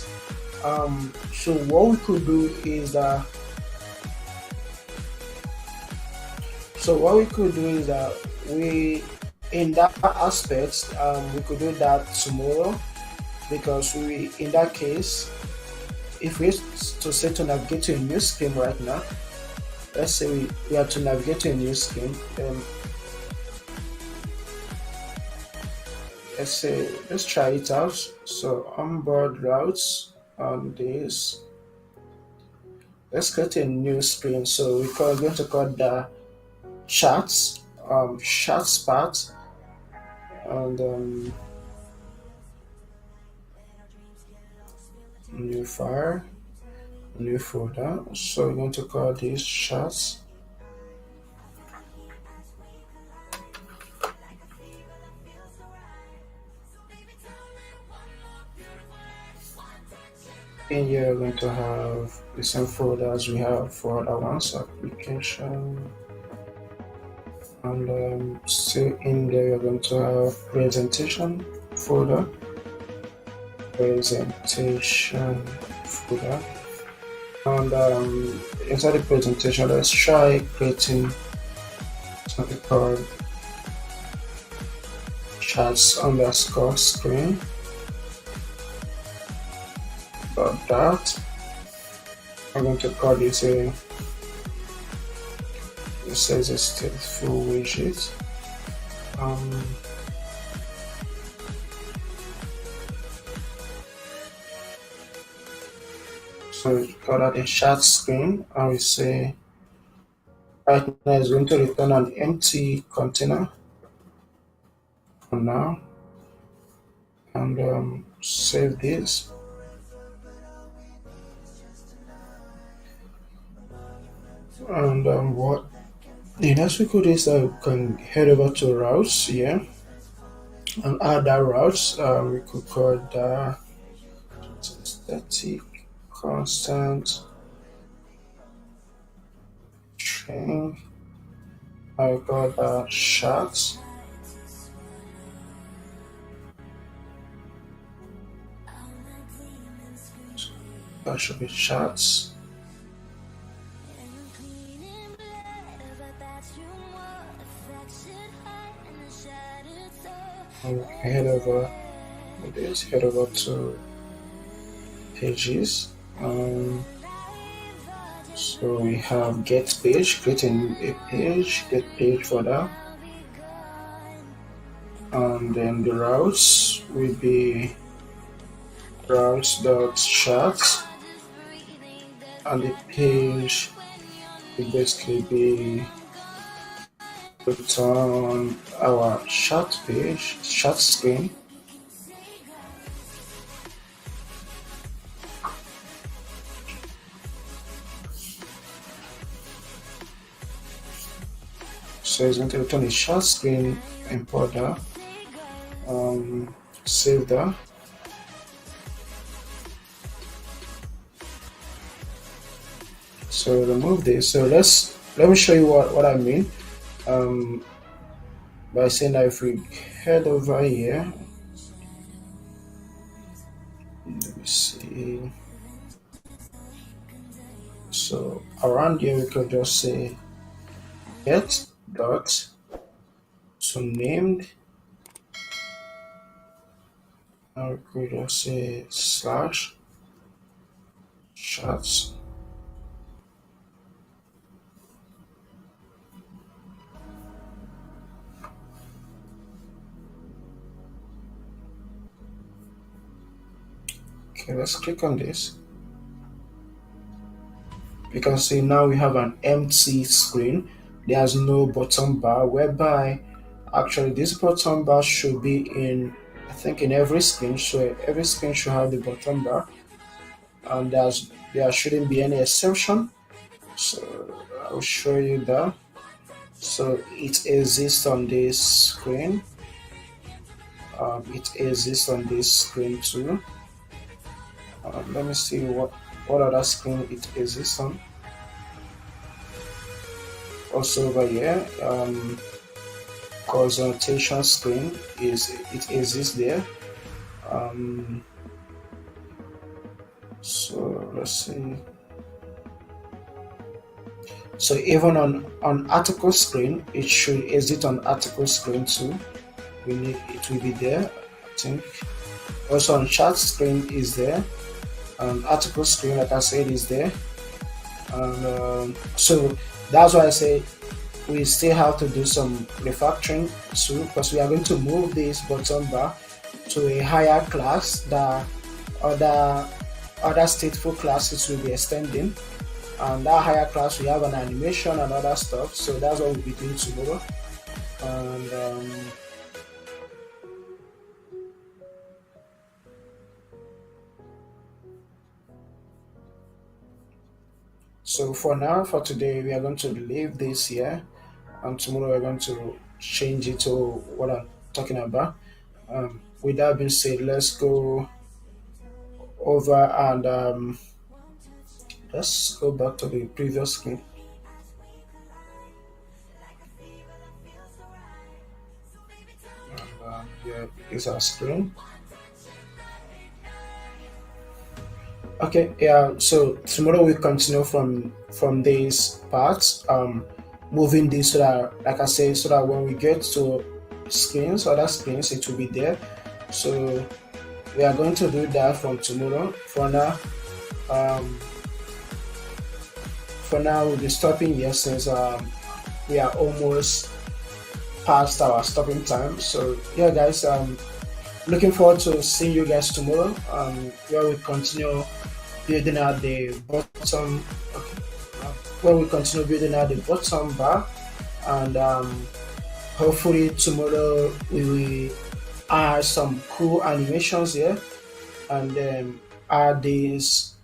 So what we could do is that we, in that aspect, we could do that tomorrow, because we, in that case, if we to say to navigate to a new screen right now, let's say we have to navigate to a new screen. Let's try it out. So onboard routes on this. Let's create a new screen. So we're going to call the charts part, and new file, new folder. So we're going to call this charts. In here, we're going to have the same folder as we have for other ones, application, and still in there, you're going to have presentation folder, presentation folder, and inside the presentation, let's try creating something called charts underscore screen. About that, I'm going to call this a, it says a stateful widget. So we call that a chart screen, and we say right now it's going to return an empty container for now, and save this. And what the next we could is that we can head over to routes here and add that routes. We could call that static constant string. I call that charts. That should be charts. And head over this, head over to pages. So we have get page, creating a page, get page for that. And then the routes will be routes.charts, and the page will basically be return our chart page, chart screen. So it's going to return a chart screen, import that, save that. So remove this. So let me show you what I mean. By saying that if we head over here, let me see. So around here we could just say get dot to named, and we could just say slash charts. Okay, let's click on this. You can see now we have an empty screen. There's no bottom bar, whereby actually this bottom bar should be in, I think, in every screen. So every screen should have the bottom bar, and there shouldn't be any exception. So I'll show you that. So it exists on this screen. It exists on this screen too. Let me see what other screen it exists on. Also over here, consultation screen it exists there. So let's see. So even on article screen, it should exist on article screen too. It will be there, I think. Also on chat screen is there. Article screen, like I said, is there. And so that's why I say we still have to do some refactoring too, because we are going to move this bottom bar to a higher class that other stateful classes will be extending. And that higher class, we have an animation and other stuff. So that's what we'll be doing tomorrow. And so for now, for today, we are going to leave this here, and tomorrow we're going to change it to what I'm talking about. With that being said, let's go over and let's go back to the previous screen. And here is our screen. Okay, yeah. So tomorrow we continue from these parts. Moving this so that, like I said, so that when we get to screens, other screens, it will be there. So we are going to do that from tomorrow. For now, we'll be stopping here since we are almost past our stopping time. So yeah, guys, looking forward to seeing you guys tomorrow. Where we continue building out the bottom. Okay, where we continue building out the bottom bar, and hopefully tomorrow we will add some cool animations here, and then add this.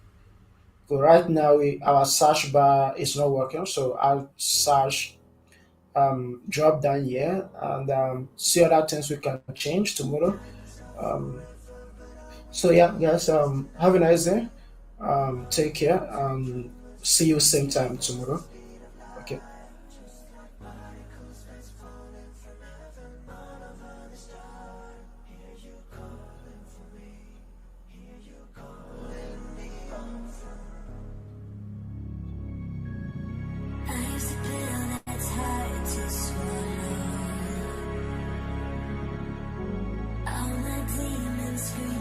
So right now our search bar is not working, so I'll search drop down here and see other things we can change tomorrow. So yeah, guys, have a nice day. Take care. See you same time tomorrow. Okay. I used to feel that's hard to swallow. All my demons scream.